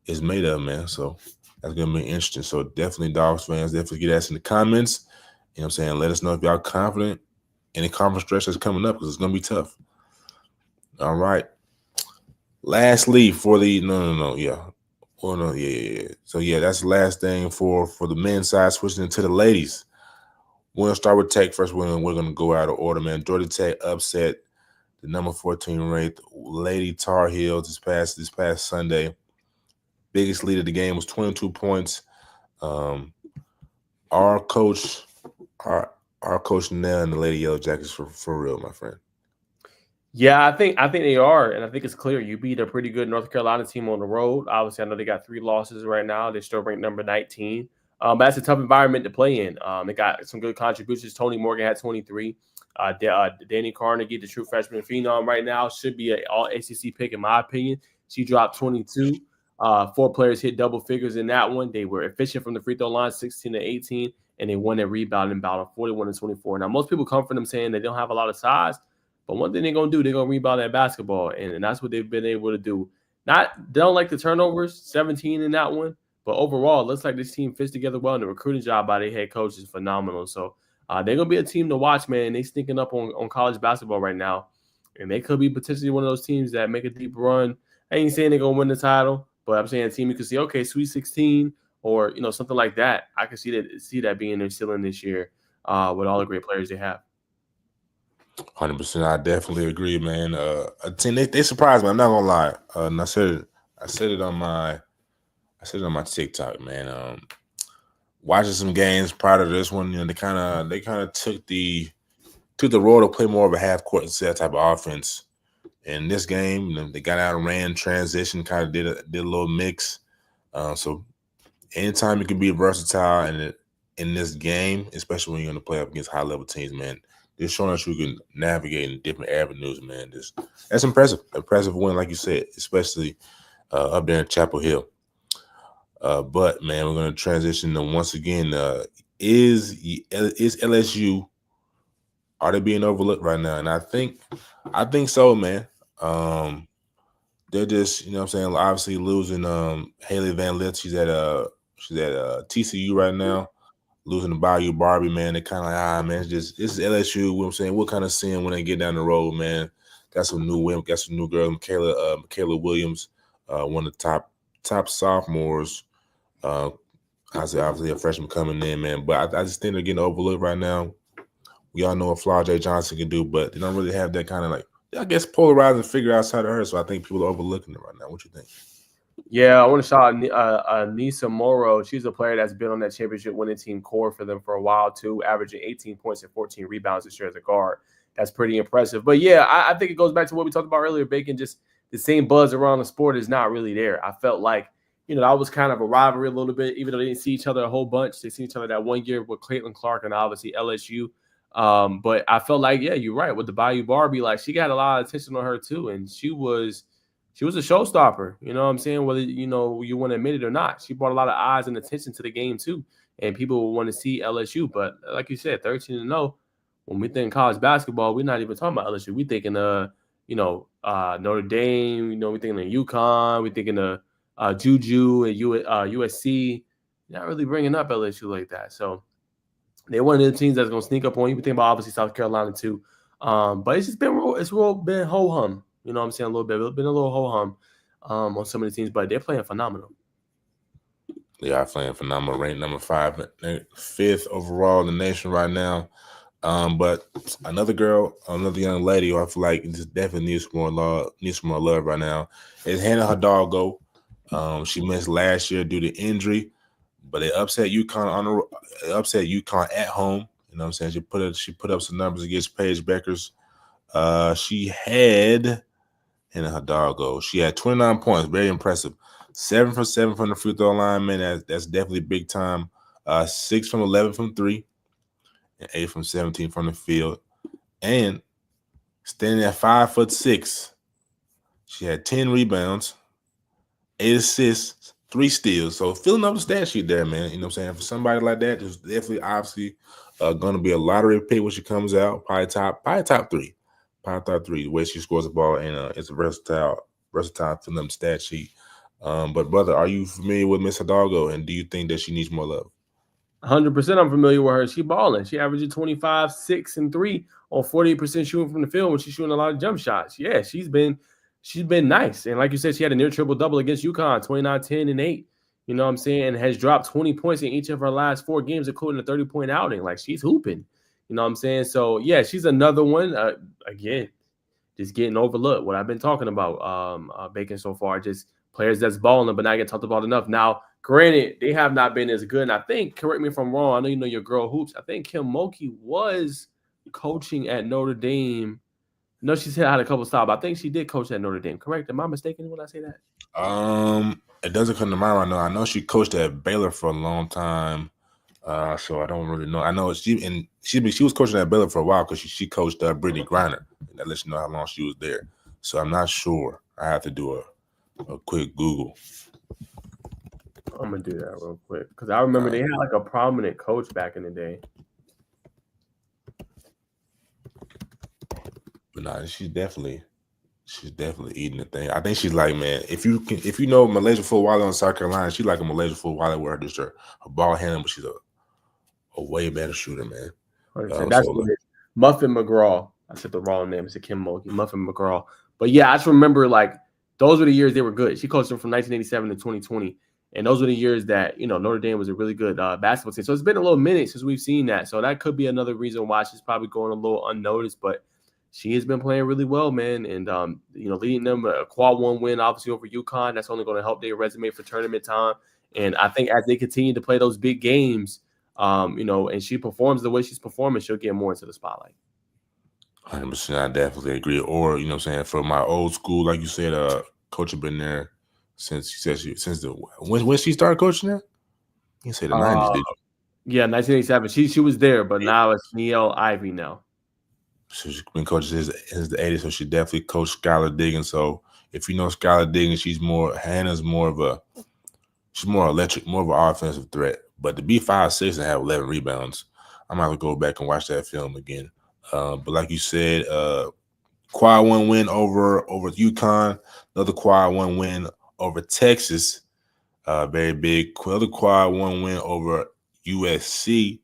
is made of, man. So that's gonna be interesting. So definitely, Dogs fans, definitely get us in the comments. You know what I'm saying? Let us know if y'all confident in the conference stretch that's coming up because it's gonna be tough. All right. Lastly, for the So that's the last thing for the men's side. Switching into the ladies. We're gonna start with Tech first. We're gonna go out of order, man. Georgia Tech upset the number 14 ranked Lady Tar Heels this past Sunday. Biggest lead of the game was 22 points. Our coach Nell and the Lady Yellow Jackets for real, my friend. Yeah, I think they are, and I think it's clear. You beat a pretty good North Carolina team on the road. Obviously, I know they got 3 losses right now. They're still ranked number 19. But that's a tough environment to play in. They got some good contributions. Tony Morgan had 23. Danny Carnegie, the true freshman phenom right now, should be an all-ACC pick in my opinion. She dropped 22. 4 players hit double figures in that one. They were efficient from the free throw line, 16-18, and they won their rebounding battle, 41-24. Now, most people come from them saying they don't have a lot of size. But one thing they're going to do, they're going to rebound that basketball, and that's what they've been able to do. They don't like the turnovers, 17 in that one, but overall, it looks like this team fits together well, and the recruiting job by their head coach is phenomenal. So they're going to be a team to watch, man. They sneaking up on college basketball right now, and they could be potentially one of those teams that make a deep run. I ain't saying they're going to win the title, but I'm saying a team you could see, okay, Sweet 16 or something like that. I could see that being their ceiling this year with all the great players they have. 100%. I definitely agree, man. A team they surprised me. I'm not gonna lie. And I said it on my TikTok, man. Watching some games prior to this one, they kind of took the role to play more of a half court set type of offense. In this game, they got out and ran transition, kind of did a little mix. So anytime you can be versatile in this game, especially when you're going to play up against high level teams, man. They're showing us you can navigate in different avenues, man. That's impressive. Impressive win, like you said, especially up there in Chapel Hill. But, man, we're going to transition to once again. Is LSU, are they being overlooked right now? And I think so, man. They're just, what I'm saying, obviously losing Haley Van Lith. She's at TCU right now. Losing to Bayou Barbie, man, they kind of like, man, this is LSU. What I'm saying, we'll kind of see them when they get down the road, man. Got some new women, got some new girls. Michaela Williams, one of the top sophomores. Obviously a freshman coming in, man. But I just think they're getting overlooked right now. We all know what Flora J. Johnson can do, but they don't really have that kind of I guess polarizing figure outside of her. So I think people are overlooking it right now. What you think? Yeah, I want to shout out Nisa Morrow. She's a player that's been on that championship winning team core for them for a while, too, averaging 18 points and 14 rebounds this year as a guard. That's pretty impressive. But, yeah, I think it goes back to what we talked about earlier, Bacon. Just the same buzz around the sport is not really there. I felt like that was kind of a rivalry a little bit, even though they didn't see each other a whole bunch. They see each other that one year with Caitlin Clark and obviously LSU. But I felt like, yeah, you're right. With the Bayou Barbie, like she got a lot of attention on her too. And she was a showstopper. You know what I'm saying? Whether, you want to admit it or not, she brought a lot of eyes and attention to the game too. And people will want to see LSU. But like you said, 13-0, when we think college basketball, we're not even talking about LSU. We thinking Notre Dame, we thinking of UConn, we thinking of Juju and USC. Not really bringing up LSU like that. So they're one of the teams that's going to sneak up on you. We think about obviously South Carolina too. But it's just been been ho-hum. You know what I'm saying? A little bit. It's been a little ho-hum on some of the teams, but they're playing phenomenal. They are playing phenomenal. Ranked number 5, 5th overall in the nation right now. But another young lady who I feel like just definitely needs some more love right now is Hannah Hidalgo. She missed last year due to injury, but they upset UConn at home. You know what I'm saying? She put up some numbers against Paige Beckers. She had Hannah Hidalgo. She had 29 points, very impressive. 7 for 7 from the free throw line, man. That's definitely big time. 6 from 11 from 3. And 8 from 17 from the field. And standing at 5'6", she had 10 rebounds, 8 assists, 3 steals. So filling up the stat sheet there, man. You know what I'm saying? For somebody like that, there's definitely obviously going to be a lottery pick when she comes out. Probably top 3. Probably top 3, the way she scores the ball. And it's a versatile filling up the stat sheet. But brother, are you familiar with Miss Hidalgo? And do you think that she needs more love? 100% I'm familiar with her. She balling. She averaging 25, 6, and 3 on 48% shooting from the field when she's shooting a lot of jump shots. Yeah, she's been nice. And like you said, she had a near triple-double against UConn, 29, 10, and 8. You know what I'm saying? And has dropped 20 points in each of her last 4 games, including a 30-point outing. Like, she's hooping. You know what I'm saying? So, yeah, she's another one. Again, just getting overlooked. What I've been talking about, Bacon, so far. Just players that's balling but not getting talked about enough. Now, granted, they have not been as good. And I think, correct me if I'm wrong, I know you know your girl hoops. I think Kim Mulkey was coaching at Notre Dame. No, she said I had a couple stops. I think she did coach at Notre Dame. Correct? Am I mistaken when I say that? It doesn't come to mind right now. I know she coached at Baylor for a long time. So I don't really know. I know she was coaching at Baylor for a while because she coached Brittany Griner. And that lets you know how long she was there. So I'm not sure. I have to do a quick Google. I'm gonna do that real quick because I remember they had like a prominent coach back in the day. But nah, she's definitely eating the thing. I think she's like, man, if you know Malaysia Fulwale on South Carolina, she's like a Malaysia Fulwale with her ball handling, but she's a way better shooter, man. That's what it is. Muffin McGraw. I said the wrong name. It's Kim Mulkey. Muffin McGraw. But yeah, I just remember like those were the years they were good. She coached them from 1987 to 2020. And those were the years that, Notre Dame was a really good basketball team. So it's been a little minute since we've seen that. So that could be another reason why she's probably going a little unnoticed. But she has been playing really well, man. And, leading them a quad 1 win, obviously, over UConn. That's only going to help their resume for tournament time. And I think as they continue to play those big games, and she performs the way she's performing, she'll get more into the spotlight. 100%. I definitely agree. Or, you know what I'm saying, for my old school, like you said, coach had been there since when she started coaching there? You say the 90s, did you? Yeah, 1987. She was there, but now it's Neil Ivy now. So she's been coaching since the 80s, so she definitely coached Skylar Diggins. So if you know Skylar Diggins, Hannah's more electric, more of an offensive threat. But to be 5'6" and have 11 rebounds, I'm going to go back and watch that film again. But like you said, quad 1 win over UConn, another quad 1 win over Texas, very big. Another quad 1 win over USC.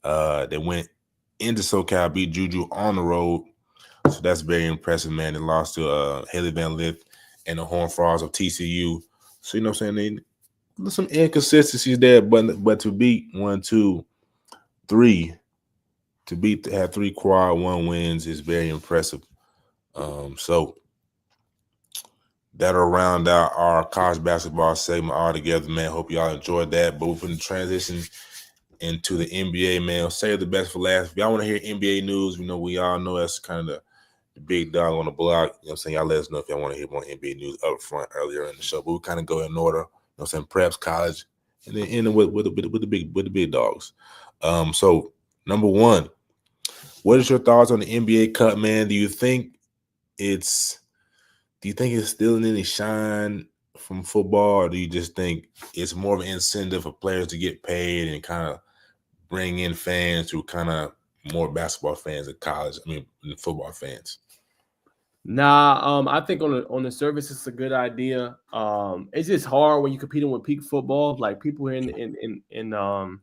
They went into SoCal, beat Juju on the road. So that's very impressive, man. They lost to Haley Van Lith and the Horned Frogs of TCU. So, you know what I'm saying? There's some inconsistencies there, but to beat 1, 2, 3, to have 3 quad 1 wins is very impressive. So that'll round out our college basketball segment all together, man. Hope y'all enjoyed that. But we're going to transition into the NBA, man. I'll save the best for last. If y'all want to hear NBA news, we all know that's kind of the big dog on the block. You know what I'm saying? Y'all let us know if y'all want to hear more NBA news up front earlier in the show. But we'll kind of go in order. what I'm saying, preps, college, and then ending with the big dogs. So number one, what is your thoughts on the NBA Cup, man? Do you think it's stealing any shine from football, or do you just think it's more of an incentive for players to get paid and kind of bring in fans who kind of more basketball fans than football fans? Nah, I think on the surface it's a good idea. It's just hard when you're competing with peak football. Like people here in the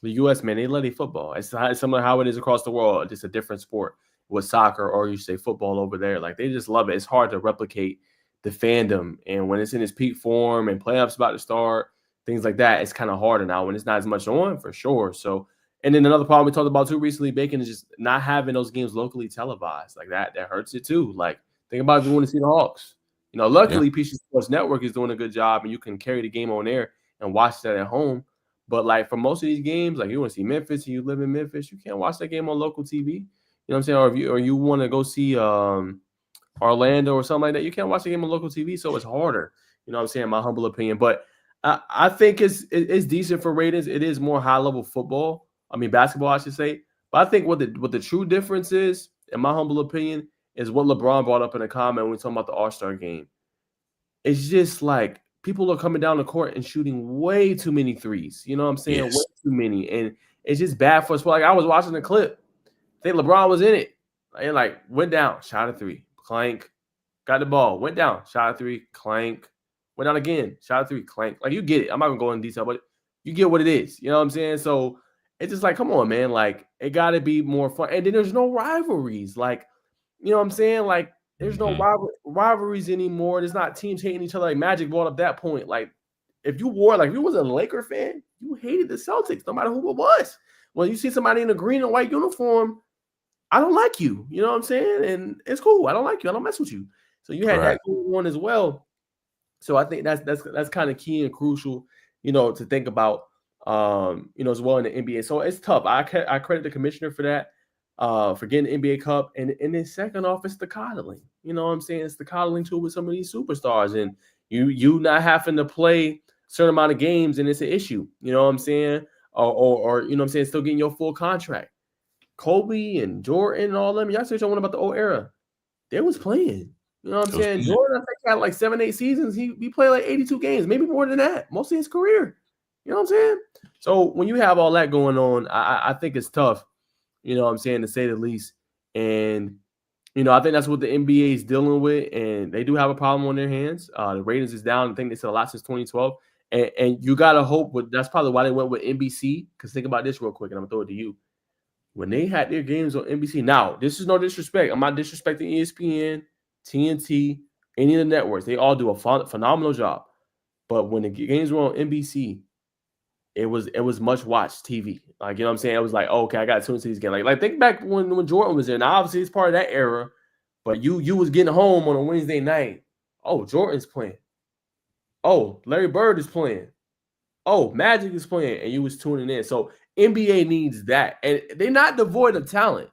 U.S., man, they love their football. It's similar to how it is across the world. Just a different sport with soccer, or you say football over there. Like they just love it. It's hard to replicate the fandom, and when it's in its peak form and playoffs about to start, things like that, it's kind of harder now when it's not as much on for sure. So, and then another problem we talked about too recently, Bacon, is just not having those games locally televised. Like that hurts it too. Like think about if you want to see the Hawks. Yeah. Luckily, PC Sports Network is doing a good job, and you can carry the game on air and watch that at home. But like for most of these games, like you want to see Memphis and you live in Memphis, you can't watch that game on local TV. You know what I'm saying? Or you want to go see Orlando or something like that, you can't watch the game on local TV, so it's harder. You know what I'm saying? My humble opinion. But I think it's decent for ratings. It is more high level football. I mean basketball, I should say. But I think what the true difference is, in my humble opinion, is what LeBron brought up in a comment when we talking about the All-Star game. It's just like people are coming down the court and shooting way too many threes. You know what I'm saying? Yes. Way too many. And it's just bad for us. Like I was watching the clip. I think LeBron was in it. And like went down, shot a three, clank, got the ball, went down, shot a three, clank, went down again, shot a three, clank. Like you get it. I'm not gonna go in detail, but you get what it is. You know what I'm saying? So it's just like, come on, man. Like it gotta be more fun. And then there's no rivalries. Like, you know what I'm saying? Like there's no rivalries anymore. There's not teams hating each other. Like Magic brought up that point. Like if you was a Laker fan, you hated the Celtics, no matter who it was. When you see somebody in a green and white uniform, I don't like you. You know what I'm saying? And it's cool. I don't like you. I don't mess with you. So you had that going on as well. So I think that's kind of key and crucial, to think about, as well in the NBA. So it's tough. I credit the commissioner for that. For getting the NBA Cup, and then second off, it's the coddling. You know what I'm saying? It's the coddling too with some of these superstars, and you not having to play a certain amount of games, and it's an issue. You know what I'm saying? Or you know what I'm saying? Still getting your full contract. Kobe and Jordan and all them. Y'all still talking about the old era? They was playing. You know what I'm saying? Jordan, I think, had like 7-8 seasons. He played like 82 games, maybe more than that, most of his career. You know what I'm saying? So when you have all that going on, I think it's tough. You know what I'm saying, to say the least. And, I think that's what the NBA is dealing with, and they do have a problem on their hands. The ratings is down. I think they said a lot since 2012. And you got to hope, but that's probably why they went with NBC, because think about this real quick, and I'm going to throw it to you. When they had their games on NBC, now, this is no disrespect. I'm not disrespecting ESPN, TNT, any of the networks. They all do a phenomenal job. But when the games were on NBC, it was much watched TV. Like, you know what I'm saying? It was like, okay, I got to tune into these games. Like think back when Jordan was there. Now, obviously, it's part of that era, but you was getting home on a Wednesday night. Oh, Jordan's playing. Oh, Larry Bird is playing. Oh, Magic is playing, and you was tuning in. So NBA needs that, and they're not devoid of talent.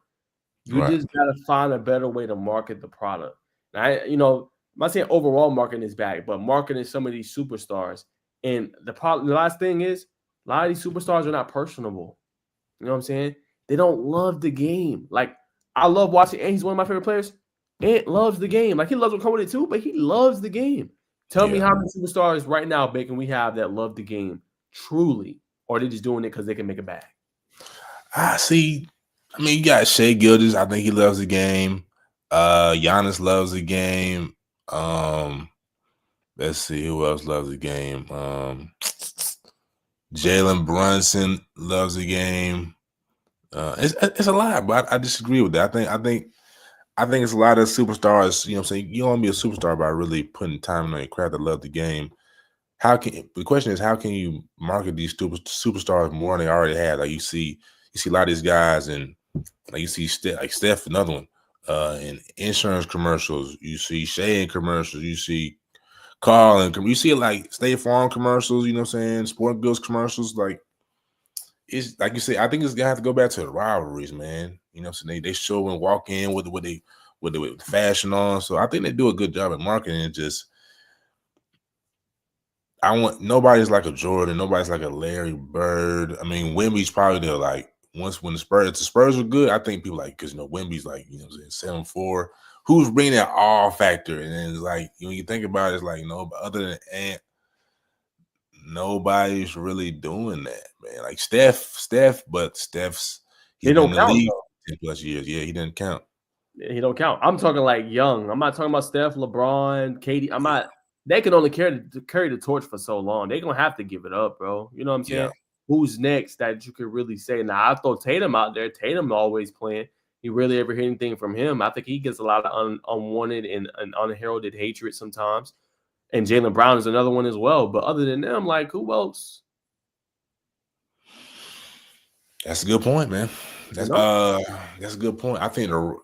You just gotta find a better way to market the product. Now, I'm not saying overall marketing is bad, but marketing some of these superstars. And the last thing is, a lot of these superstars are not personable. You know what I'm saying? They don't love the game. Like, I love watching, and he's one of my favorite players. Ant loves the game. Like, he loves what comes with it too, but he loves the game. Tell me how many superstars right now, Bacon, we have that love the game truly, or they're just doing it because they can make a bag. See. I mean, you got Shea Gilgeous. I think he loves the game. Giannis loves the game. Let's see who else loves the game. Jalen Brunson loves the game. It's a lot, but I disagree with that. I think it's a lot of superstars. You know what I'm saying? You don't want to be a superstar by really putting time on your craft that love the game. The question is, how can you market these superstars more than they already have? Like you see a lot of these guys, and like you see Steph, another one, in insurance commercials. You see Shea in commercials. You see Carl, and you see like State Farm commercials. You know what I'm saying? Sport goods commercials. Like it's like you say. I think it's gonna have to go back to the rivalries, man. You know what I'm saying? They show and walk in with the fashion on. So I think they do a good job at marketing. nobody's like a Jordan, nobody's like a Larry Bird. I mean, Wemby's probably there. Like once when the Spurs were good, I think people like because Wemby's like what I'm saying 7'4". Who's bringing that all factor? And then it's like when you think about it, it's like no, other than Ant, nobody's really doing that, man. Like Steph, but he's been in the league 10+ years. Yeah, he didn't count. He don't count. I'm talking like young. I'm not talking about Steph, LeBron, KD. I'm not. They can only carry the torch for so long. They're gonna have to give it up, bro. You know what I'm saying? Yeah. Who's next that you could really say? Now I throw Tatum out there. Tatum always playing. You really ever hear anything from him? I think he gets a lot of unwanted and unheralded hatred sometimes. And Jaylen Brown is another one as well. But other than them, like who else? That's a good point, man. That's a good point. I think Ja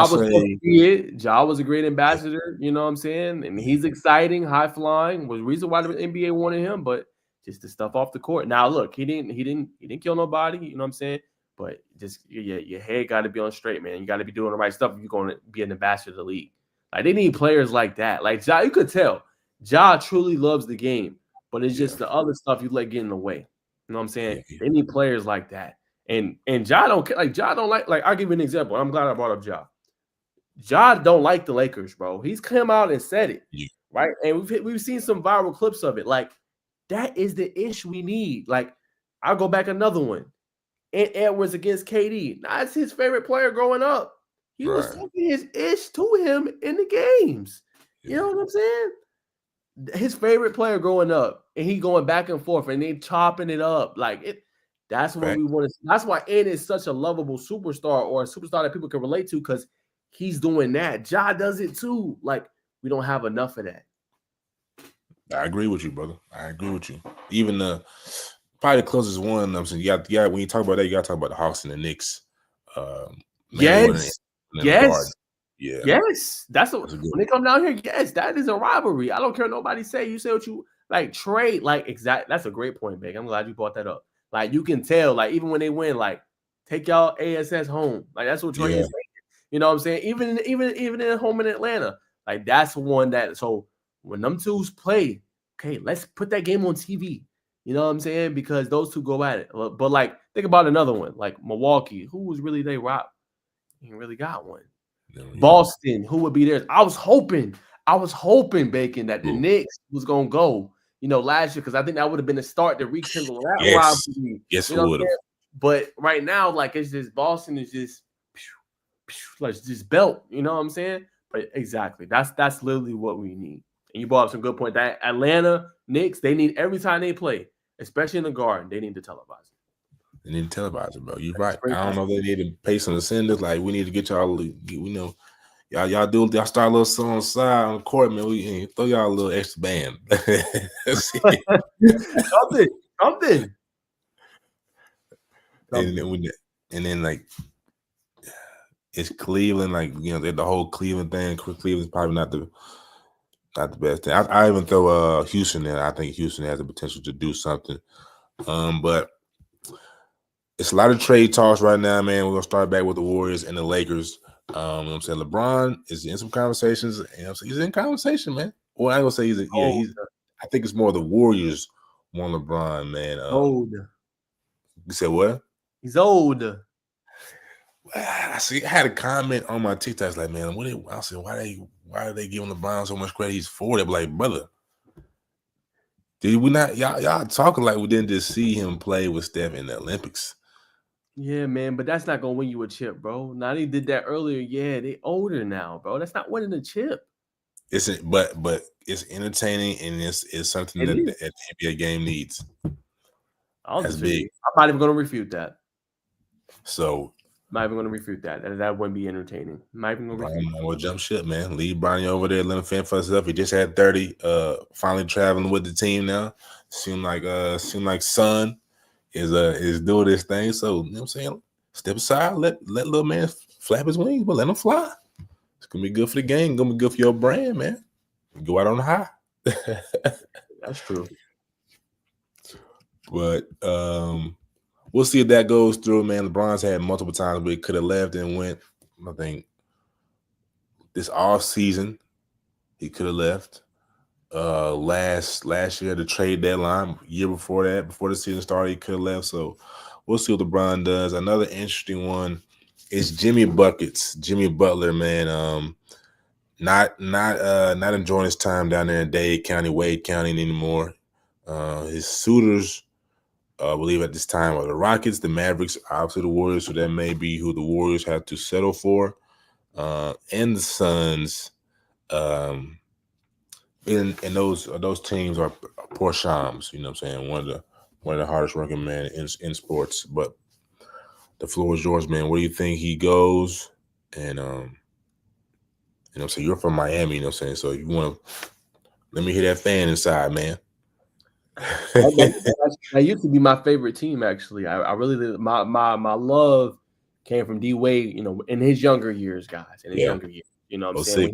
was supposed to be it. Ja was a great ambassador, you know what I'm saying? And he's exciting, high flying. Was the reason why the NBA wanted him, but just the stuff off the court. Now look, he didn't kill nobody, you know what I'm saying? But just your head got to be on straight, man. You got to be doing the right stuff if you're going to be an ambassador of the league. Like they need players like that. Like Ja, you could tell Ja truly loves the game, but it's just the other stuff you let get in the way. You know what I'm saying? They need players like that. And Ja don't like I'll give you an example. I'm glad I brought up Ja. Ja don't like the Lakers, bro. He's come out and said it, right? And we've seen some viral clips of it. Like that is the ish we need. Like I'll go back another one. And Edwards against KD. That's his favorite player growing up. He was talking his ish to him in the games. You know what I'm saying? His favorite player growing up, and he going back and forth, and they chopping it up like it. That's what we want to. That's why Ant is such a lovable superstar, or a superstar that people can relate to, because he's doing that. Ja does it too. Like we don't have enough of that. I agree with you, brother. I agree with you. Even probably the closest one. I'm saying, yeah. When you talk about that, you got to talk about the Hawks and the Knicks. Yes. Yeah. That's when they come down here. Yes, that is a rivalry. I don't care what nobody say. You say what you like. Trade like exact. That's a great point, Big. I'm glad you brought that up. Like you can tell, like even when they win, like take y'all ASS home. Like that's what Trey is saying. You know what I'm saying? Even at home in Atlanta, like that's one that. So when them twos play, okay, let's put that game on TV. You know what I'm saying? Because those two go at it. But like think about another one, like Milwaukee. Who was really they rock? He ain't really got one. Boston, who would be theirs? I was hoping, Bacon, that the Knicks was gonna go, last year, because I think that would have been the start to rekindle that rivalry. Yes, it would have. But right now, like it's just Boston is just like just belt. You know what I'm saying? But exactly, that's literally what we need. And you brought up some good point. That Atlanta Knicks, they need every time they play, especially in the Garden, they need to televise it. They need to televise it, bro. You're right. I don't know if they need to pay some senders. Like we need to get y'all. Y'all start a little song on the side on the court, man. We throw y'all a little extra band. Something. And then like it's Cleveland, like the whole Cleveland thing. Cleveland's probably not the best thing. I even throw Houston in. I think Houston has the potential to do something. But it's a lot of trade talks right now, man. We're gonna start back with the Warriors and the Lakers. You know what I'm saying? LeBron is in some conversations. He's in conversation, man. Well, I ain't gonna say I think it's more the Warriors want LeBron, man. Old. You said what? He's old. I had a comment on my TikTok. I was like, man, I said, why are they giving LeBron so much credit? He's 40. I'm like, brother, did we not? Y'all talking like we didn't just see him play with Steph in the Olympics. Yeah, man, but that's not gonna win you a chip, bro. Now they did that earlier. Yeah, they older now, bro. That's not winning a chip. But it's entertaining and it's something that the NBA game needs. That's big. I'm not even gonna refute that. So I'm not even gonna refute that. That wouldn't be entertaining. I'm not even gonna refute. We'll jump ship, man. Leave Bronny over there, let him fend for himself. He just had 30. Finally traveling with the team now. Seem like Son is doing this thing. So you know what I'm saying, step aside, let little man flap his wings, but let him fly. It's gonna be good for the game. Gonna be good for your brand, man. Go out on the high. That's true. But we'll see if that goes through, man. LeBron's had multiple times where he could have left and went. I think this off season he could have left. last year, the trade deadline. Year before that, before the season started, he could have left. So we'll see what LeBron does. Another interesting one is Jimmy Buckets, Jimmy Butler, man. Not enjoying his time down there in Dade County, Wade County anymore. His suitors, I believe at this time, are the Rockets, the Mavericks, obviously the Warriors. So that may be who the Warriors have to settle for, and the Suns. And those teams are poor shams. You know what I'm saying? One of the hardest working men in sports. But the floor is yours, man. Where do you think he goes? And you know, so you're from Miami. You know what I'm saying? So you want to let me hear that fan inside, man. That used to be my favorite team. Actually, I really did. My love came from D Wade. You know, in his younger years, guys. In his younger years, you know what I'm saying? When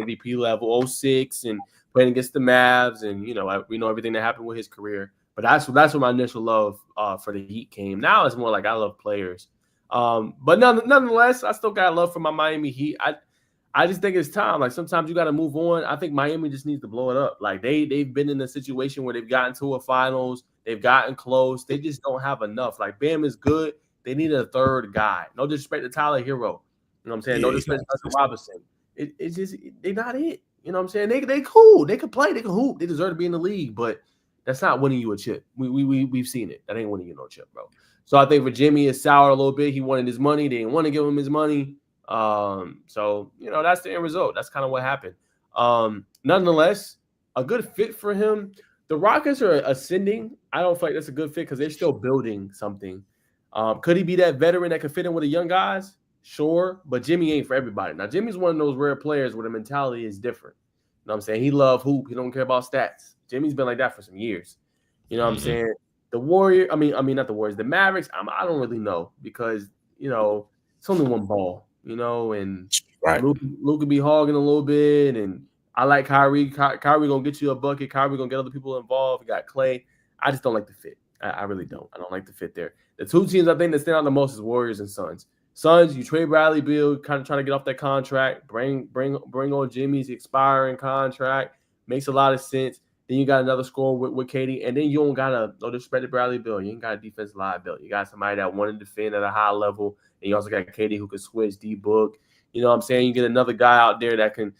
he was MVP level, 06, and playing against the Mavs, and you know, we know everything that happened with his career. But that's where my initial love for the Heat came. Now it's more like I love players. But nonetheless, I still got love for my Miami Heat. I just think it's time. Like sometimes you got to move on. I think Miami just needs to blow it up. Like they've been in a situation where they've gotten to a finals, they've gotten close. They just don't have enough. Like Bam is good. They need a third guy. No disrespect to Tyler Hero. You know what I'm saying? No disrespect to Spencer Robinson. It's just they're not it. You know what I'm saying? They cool. They can play. They can hoop. They deserve to be in the league. But that's not winning you a chip. We've seen it. That ain't winning you no chip, bro. So I think for Jimmy, it's sour a little bit. He wanted his money. They didn't want to give him his money. So you know that's the end result. That's kind of what happened. Nonetheless, a good fit for him. The Rockets are ascending. I don't feel like that's a good fit because they're still building something. Could he be that veteran that could fit in with the young guys? Sure, but Jimmy ain't for everybody. Now Jimmy's one of those rare players where the mentality is different. You know what I'm saying? He love hoop. He don't care about stats. Jimmy's been like that for some years. You know what I'm saying? The Warrior. I mean not the Warriors. The Mavericks. I don't really know because you know it's only one ball. You know, and Luke could be hogging a little bit, and I like Kyrie. Kyrie gonna get you a bucket. Kyrie gonna get other people involved. You got Clay. I just don't like the fit. I really don't. I don't like the fit there. The two teams I think that stand out the most is Warriors and Suns. Suns, you trade Bradley Beal, kind of trying to get off that contract. Bring on Jimmy's expiring contract. Makes a lot of sense. Then you got another score with Katie, and then you don't got no disrespect to Bradley Beal. You ain't got a defensive liability. You got somebody that want to defend at a high level, and you also got Katie who can switch D-Book. You know what I'm saying? You get another guy out there that can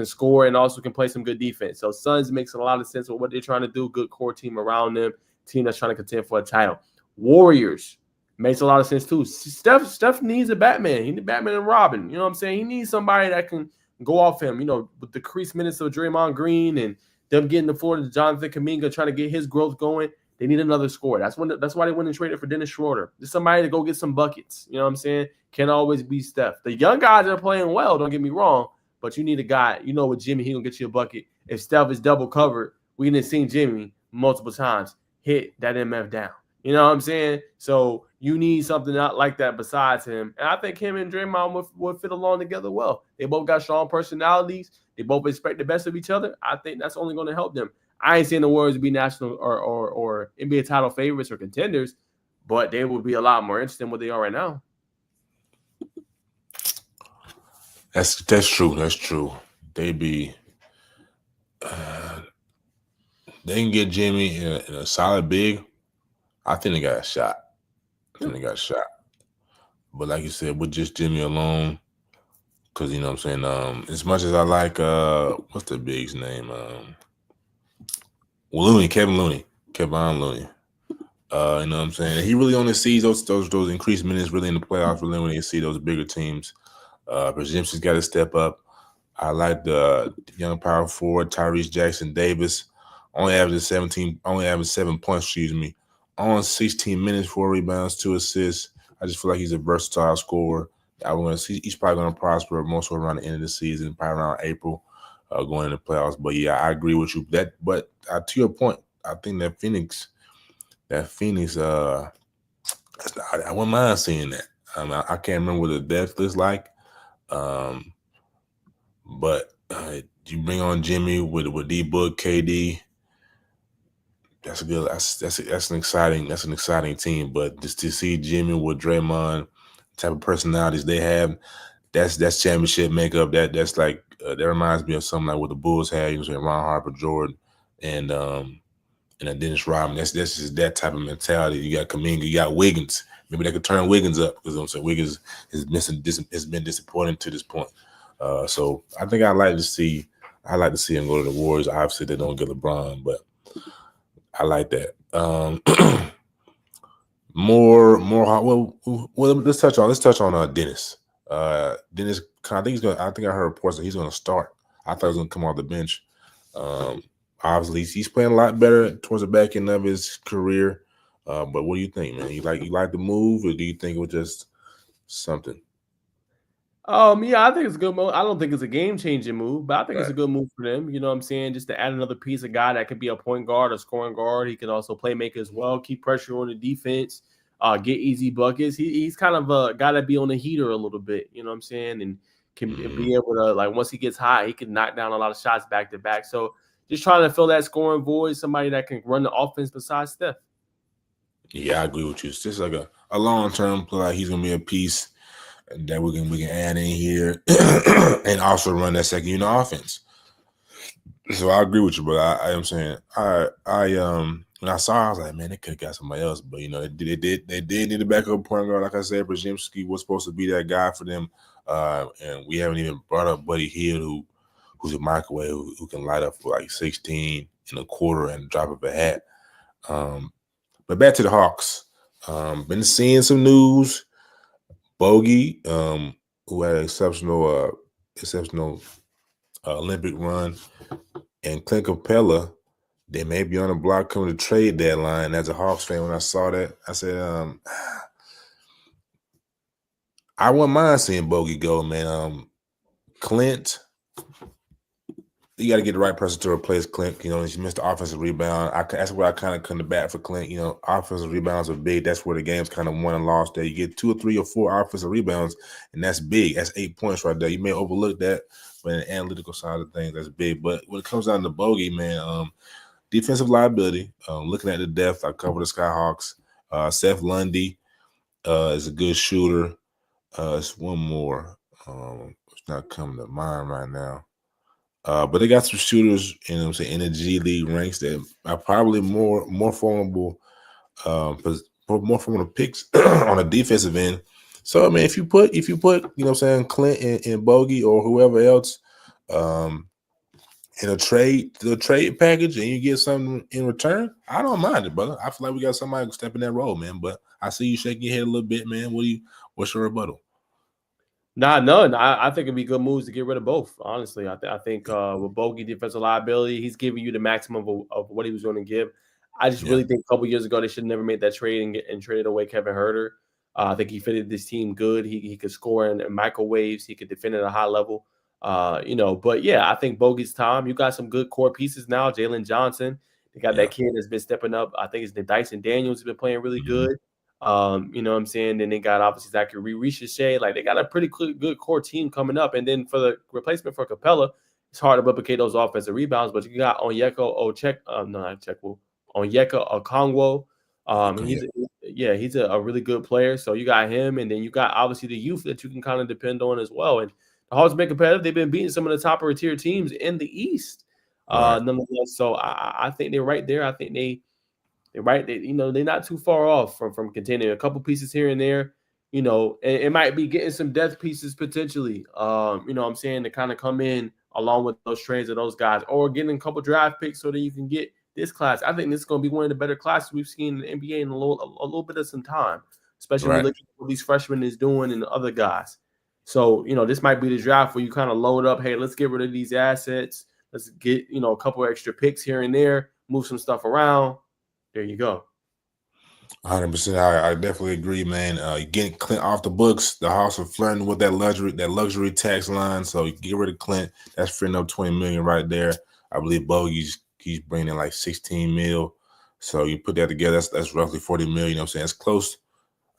score and also can play some good defense. So Suns makes a lot of sense with what they're trying to do. Good core team around them. Team that's trying to contend for a title. Warriors makes a lot of sense too. Steph needs a Batman. He needs Batman and Robin. You know what I'm saying? He needs somebody that can go off him. You know, with the crease minutes of Draymond Green and them getting the floor to Jonathan Kuminga, trying to get his growth going. They need another scorer. That's why they went and traded for Dennis Schroeder. Just somebody to go get some buckets. You know what I'm saying? Can't always be Steph. The young guys are playing well, don't get me wrong, but you need a guy. You know, with Jimmy, he gonna get you a bucket. If Steph is double covered, we didn't see Jimmy multiple times hit that MF down. You know what I'm saying? So you need something out like that besides him. And I think him and Draymond would fit along together well. They both got strong personalities. They both expect the best of each other. I think that's only going to help them. I ain't saying the Warriors be national or NBA title favorites or contenders, but they would be a lot more interesting than what they are right now. That's true. That's true. They can get Jimmy in a solid big. I think they got a shot. But like you said, with just Jimmy alone, because you know what I'm saying, as much as I like what's the big's name? Kevin Looney. You know what I'm saying? He really only sees those increased minutes really in the playoffs, really when you see those bigger teams. Podziemski's got to step up. I like the young power forward Tyrese Jackson Davis, only averaging 7 points, on 16 minutes, 4 rebounds, 2 assists. I just feel like he's a versatile scorer. He's probably going to prosper most around the end of the season, probably around April, going into the playoffs. But yeah, I agree with you. But to your point, I think that Phoenix, I wouldn't mind seeing that. I can't remember what the depth is like, but you bring on Jimmy with D-Book, KD. That's an exciting team. But just to see Jimmy with Draymond, type of personalities they have, that's championship makeup. That's like that reminds me of something like what the Bulls had. You know, Ron Harper, Jordan. and then Dennis Rodman. That's just that type of mentality. You got Kuminga, you got Wiggins. Maybe they could turn Wiggins up because I'm saying Wiggins has been disappointing to this point. So I think I'd like to see him go to the Warriors. Obviously, they don't get LeBron, but I like that. More. Well, let's touch on Dennis. Dennis, I think he's gonna. I think I heard reports that he's gonna start. I thought he was gonna come off the bench. Obviously, he's playing a lot better towards the back end of his career. But what do you think, man? You like the move, or do you think it was just something? Yeah, I think it's a good move. I don't think it's a game-changing move, but I think it's a Right. good move for them. You know what I'm saying? Just to add another piece, a guy that could be a point guard, a scoring guard. He can also play make as well, keep pressure on the defense, get easy buckets. He's kind of a guy that be on the heater a little bit. You know what I'm saying? And can be able to, like, once he gets hot, he can knock down a lot of shots back to back. So just trying to fill that scoring void, somebody that can run the offense besides Steph. Yeah, I agree with you. It's just like a long-term play. Like he's gonna be a piece that we can add in here and also run that second unit offense. So I agree with you, but I am saying when I saw it, I was like, man, they could have got somebody else, but they did need a backup point guard. Like I said, Brzezinski was supposed to be that guy for them, and we haven't even brought up Buddy Hield, who's a microwave who can light up for like 16 and a quarter and drop of a hat. But back to the Hawks. Been seeing some news. Bogey, who had an exceptional Olympic run, and Clint Capella, they may be on the block coming to trade deadline. As a Hawks fan, when I saw that, I said, I wouldn't mind seeing Bogey go, man. Clint, you got to get the right person to replace Clint. He missed the offensive rebound. That's where I kind of come to bat for Clint. Offensive rebounds are big. That's where the game's kind of won and lost there. You get 2 or 3 or 4 offensive rebounds, and that's big. That's 8 points right there. You may overlook that, but in the analytical side of things, that's big. But when it comes down to Bogey, man, defensive liability. Looking at the depth, I cover the Skyhawks. Seth Lundy is a good shooter. It's one more. It's not coming to mind right now. But they got some shooters, in the G League ranks that are probably more formidable, more formidable picks on the defensive end. So I mean, if you put Clint and Bogey or whoever else, in a trade package, and you get something in return, I don't mind it, brother. I feel like we got somebody to step in that role, man. But I see you shaking your head a little bit, man. What's your rebuttal? Nah, none. I think it'd be good moves to get rid of both. Honestly, I think with Bogey defensive liability, he's giving you the maximum of what he was going to give. I just really think a couple years ago they should have never made that trade and traded away Kevin Huerter. I think he fitted this team good. He could score in microwaves. He could defend at a high level. But yeah, I think Bogey's time. You got some good core pieces now. Jalen Johnson. They got that kid that's been stepping up. I think it's the Dyson Daniels has been playing really good. You know what I'm saying? Then they got obviously Zachary Ricochet. Like they got a pretty good core team coming up. And then for the replacement for Capella, it's hard to replicate those offensive rebounds. But you got Onyeka Okongwu. He's a really good player. So you got him, and then you got obviously the youth that you can kind of depend on as well. And the Hawks been competitive. They've been beating some of the top tier teams in the East. Nonetheless, so I think they're right there. I think they're right. They're not too far off from contending. A couple pieces here and there, and it might be getting some depth pieces potentially. What I'm saying, to kind of come in along with those trades of those guys, or getting a couple draft picks so that you can get this class. I think this is going to be one of the better classes we've seen in the NBA in a little bit of some time, especially when you look at what these freshmen is doing and the other guys. So, this might be the draft where you kind of load up. Hey, let's get rid of these assets. Let's get, a couple extra picks here and there, move some stuff around. There you go. 100%. I definitely agree, man. Getting Clint off the books, the Hawks are flirting with that luxury tax line. So you get rid of Clint, that's freeing up $20 million right there. I believe Bogey's he's bringing in like 16 mil. So you put that together, that's roughly 40 million. You know what I'm saying? That's close.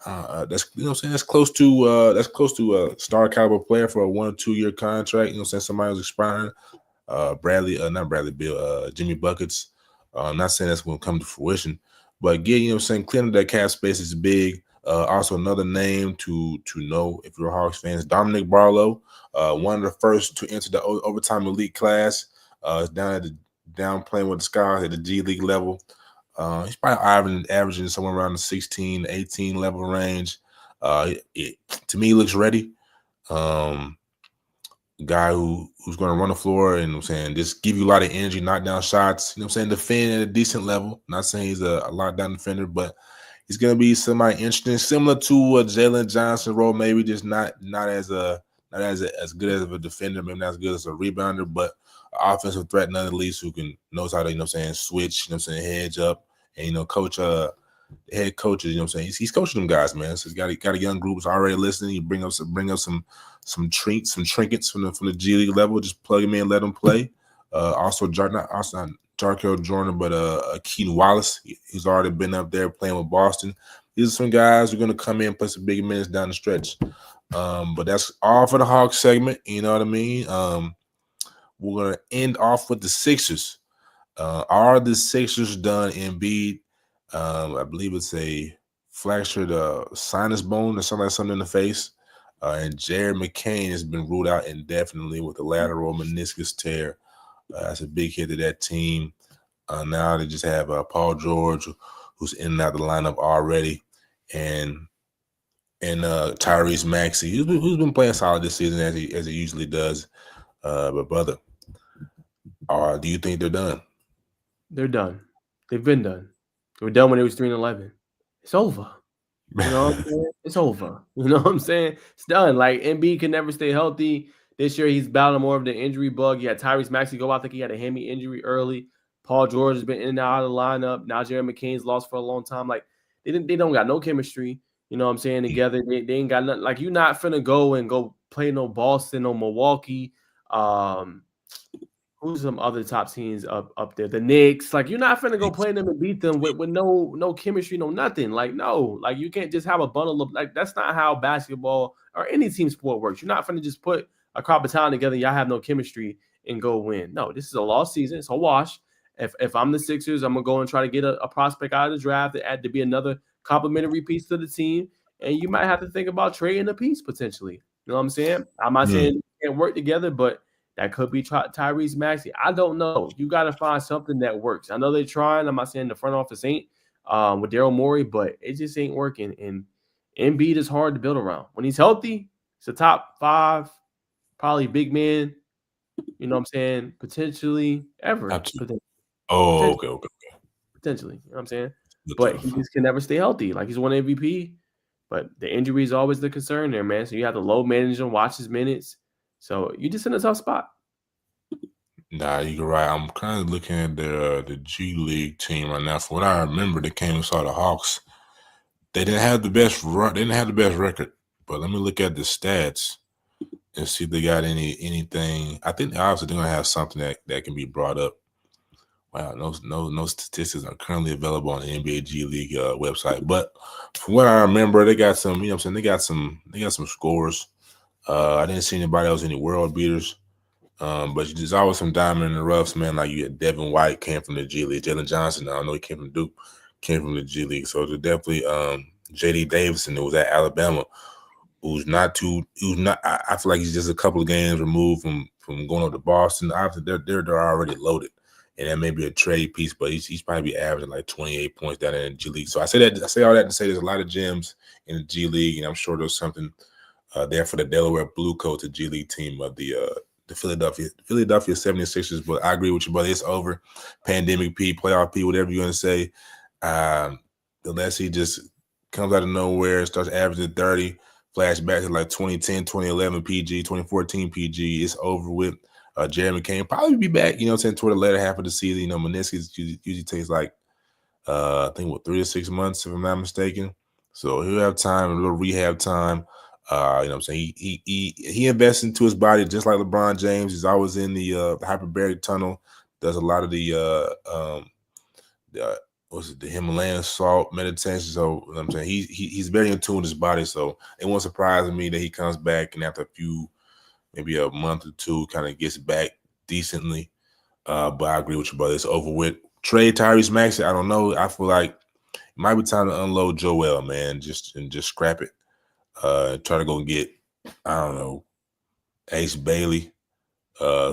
That's close to a star caliber player for a 1 or 2 year contract. You know what I'm saying? Somebody was expiring. Not Bradley Bill, Jimmy Buckets. I'm not saying that's going to come to fruition, but again, clearing that cap space is big. Also, another name to know if you're a Hawks fan is Dominic Barlow, one of the first to enter the overtime elite class. Is down at the down playing with the Scars at the G League level. He's probably averaging somewhere around the 16, 18 level range. To me, he looks ready. Guy who's going to run the floor and I'm saying just give you a lot of energy, knock down shots. You know what I'm saying? Defend at a decent level. Not saying he's a lockdown defender, but he's going to be somebody interesting, similar to a Jalen Johnson role, maybe just not as good as a defender, maybe not as good as a rebounder, but an offensive threat none the least who knows how to, you know what I'm saying, switch, you know what I'm saying, hedge up and, you know, coach head coaches, you know what I'm saying? He's coaching them guys, man. So he's got a young group that's already listening. You bring up some trinkets from the G League level, just plug them in, let them play. Also Jarkel Jordan, but Keaton Wallace. He's already been up there playing with Boston. These are some guys who are going to come in and play some big minutes down the stretch. But that's all for the Hawks segment. You know what I mean? We're going to end off with the Sixers. Are the Sixers done? Embiid, I believe it's a fractured sinus bone or something in the face. And Jared McCain has been ruled out indefinitely with a lateral meniscus tear. That's a big hit to that team. Now they just have Paul George, who's in and out the lineup already, and Tyrese Maxey, who's been playing solid this season as he usually does. But brother, do you think they're done? They're done. They've been done. They were done when it was 3-11. It's over. You know what I'm saying? It's over. You know what I'm saying? It's done. Like, Embiid can never stay healthy. This year, he's battling more of the injury bug. You had Tyrese Maxey go out. I think he had a hammy injury early. Paul George has been in and out of the lineup. Now Jared McCain's lost for a long time. Like, they don't got no chemistry. You know what I'm saying? Together, they ain't got nothing. Like, you're not finna go play no Boston, no Milwaukee. Who's some other top teams up there? The Knicks. Like, you're not finna go play them and beat them with no chemistry, no nothing. Like, no. Like, you can't just have a bundle of, like, that's not how basketball or any team sport works. You're not finna just put a crop of talent together and y'all have no chemistry and go win. No, this is a lost season. It's a wash. If I'm the Sixers, I'm gonna go and try to get a prospect out of the draft to add to be another complimentary piece to the team. And you might have to think about trading a piece potentially. You know what I'm saying? I'm not saying they can't work together, but that could be Tyrese Maxey. I don't know. You got to find something that works. I know they're trying. I'm not saying the front office ain't with Daryl Morey, but it just ain't working. And Embiid is hard to build around. When he's healthy, he's a top 5, probably big man. You know what I'm saying? Potentially ever. Potentially. Okay. Potentially. You know what I'm saying? But he just can never stay healthy. Like, he's won MVP, but the injury is always the concern there, man. So you have to load manage him, watch his minutes. So you're just in a tough spot. Nah, you're right. I'm kind of looking at the G League team right now. From what I remember, they came and saw the Hawks. They didn't have the best run. They didn't have the best record. But let me look at the stats and see if they got anything. I think obviously they're gonna have something that can be brought up. Wow, no statistics are currently available on the NBA G League website. But from what I remember, they got some. You know what I'm saying? They got some scores. I didn't see anybody else any world beaters. But there's always some diamond in the roughs, man. Like, you had Devin White came from the G League. Jalen Johnson, I don't know, he came from Duke, came from the G League. So there's definitely J.D. Davison, who was at Alabama, I feel like he's just a couple of games removed from going up to Boston. Obviously, they're already loaded, and that may be a trade piece, but he's probably averaging like 28 points down in the G League. So I say all that to say there's a lot of gems in the G League, and I'm sure there's something there for the Delaware Blue Coats, the G League team of the Philadelphia 76ers. But I agree with you, brother. It's over. Pandemic P, playoff P, whatever you're going to say. Unless he just comes out of nowhere, starts averaging 30, flashback to like 2010, 2011 PG, 2014 PG, it's over with. Jeremy McCain probably be back, you know what I'm saying, toward the later half of the season. You know, meniscus usually takes like, I think, 3 to 6 months, if I'm not mistaken. So he'll have time, a little rehab time. You know what I'm saying? He invests into his body just like LeBron James. He's always in the hyperbaric tunnel, does a lot of the Himalayan salt meditation. So you know what I'm saying, he's very in tune with his body. So it won't surprise me that he comes back and after maybe a month or two, kind of gets back decently. But I agree with you, brother. It's over with. Trade Tyrese Maxey, I don't know. I feel like it might be time to unload Joel, man. Just scrap it. Try to go get, I don't know, Ace Bailey,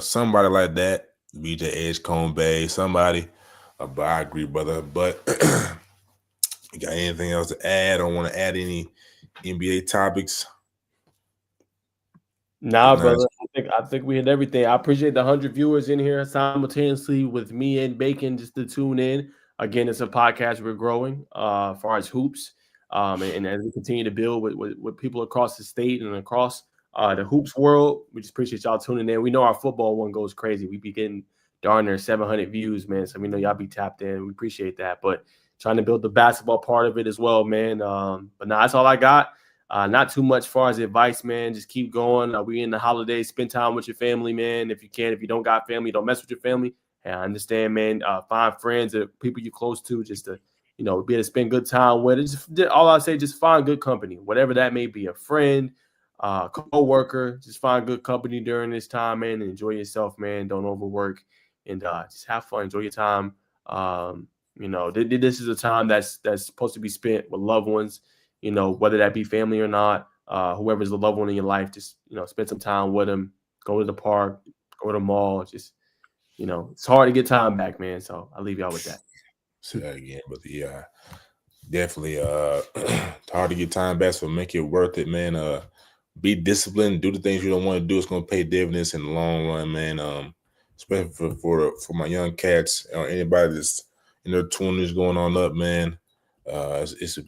somebody like that. BJ Edgecombe Bay, somebody. But I agree, brother. But you got anything else to add? I don't want to add any NBA topics. Nah, brother. I think we hit everything. I appreciate the 100 viewers in here simultaneously with me and Bacon just to tune in. Again, it's a podcast we're growing as far as hoops. And as we continue to build with people across the state and across the hoops world, we just appreciate y'all tuning in. We know our football one goes crazy. We be getting darn near 700 views, man. So we know y'all be tapped in. We appreciate that. But trying to build the basketball part of it as well, man. But nah, that's all I got. Not too much far as advice, man. Just keep going. We in the holidays. Spend time with your family, man. If you can. If you don't got family, don't mess with your family. And I understand, man. Find friends or people you're close to just to, be able to spend good time with. All I say, just find good company, whatever that may be. A friend, co-worker. Just find good company during this time, man. And enjoy yourself, man. Don't overwork. And just have fun. Enjoy your time. This is a time that's supposed to be spent with loved ones. Whether that be family or not, whoever's the loved one in your life, just, spend some time with them, go to the park, go to the mall. Just, it's hard to get time back, man. So I'll leave y'all with that. Say that again, but yeah, definitely. It's hard to get time back, so make it worth it, man. Be disciplined, do the things you don't want to do. It's gonna pay dividends in the long run, man. Especially for my young cats or anybody that's in their 20s going on up, man. It's a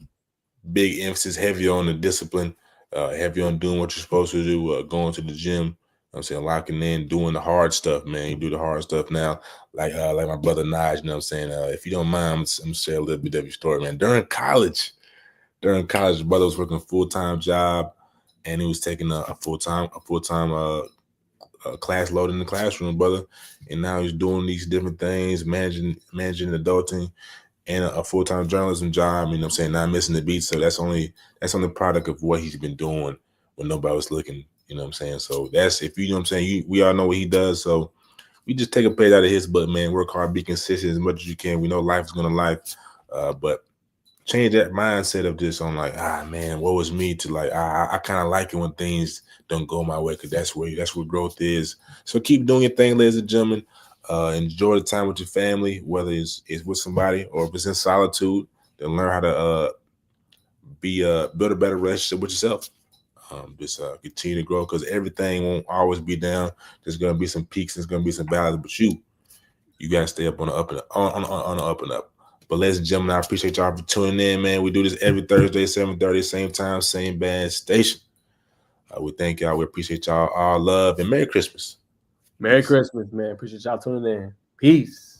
big emphasis, heavy on the discipline, heavy on doing what you're supposed to do, going to the gym. I'm saying locking in, doing the hard stuff, man. You do the hard stuff now, like my brother Najeh. You know what I'm saying? If you don't mind, I'm gonna share a little bit of your story, man. During college, his brother was working a full-time job, and he was taking a full-time class load in the classroom, brother. And now he's doing these different things, managing adulting, and a full-time journalism job, you know what I'm saying, not missing the beat. So that's only product of what he's been doing when nobody was looking, you know what I'm saying? So that's, if you know what I'm saying, we all know what he does. So we just take a page out of his butt, man. Work hard, be consistent as much as you can. We know life is gonna life, but change that mindset of just on like, man, what was me, to like, I kind of like it when things don't go my way, because that's where growth is. So keep doing your thing, ladies and gentlemen. Enjoy the time with your family, whether it's with somebody or if it's in solitude. Then learn how to build a better relationship with yourself. Just continue to grow, because everything won't always be down. There's gonna be some peaks, there's gonna be some valleys, but you gotta stay up on the up and on the up and up. But ladies and gentlemen, I appreciate y'all for tuning in, man. We do this every Thursday, 7:30, same time, same band station. We thank y'all. We appreciate y'all. All love and Merry Christmas. Merry Christmas, man. Appreciate y'all tuning in. Peace.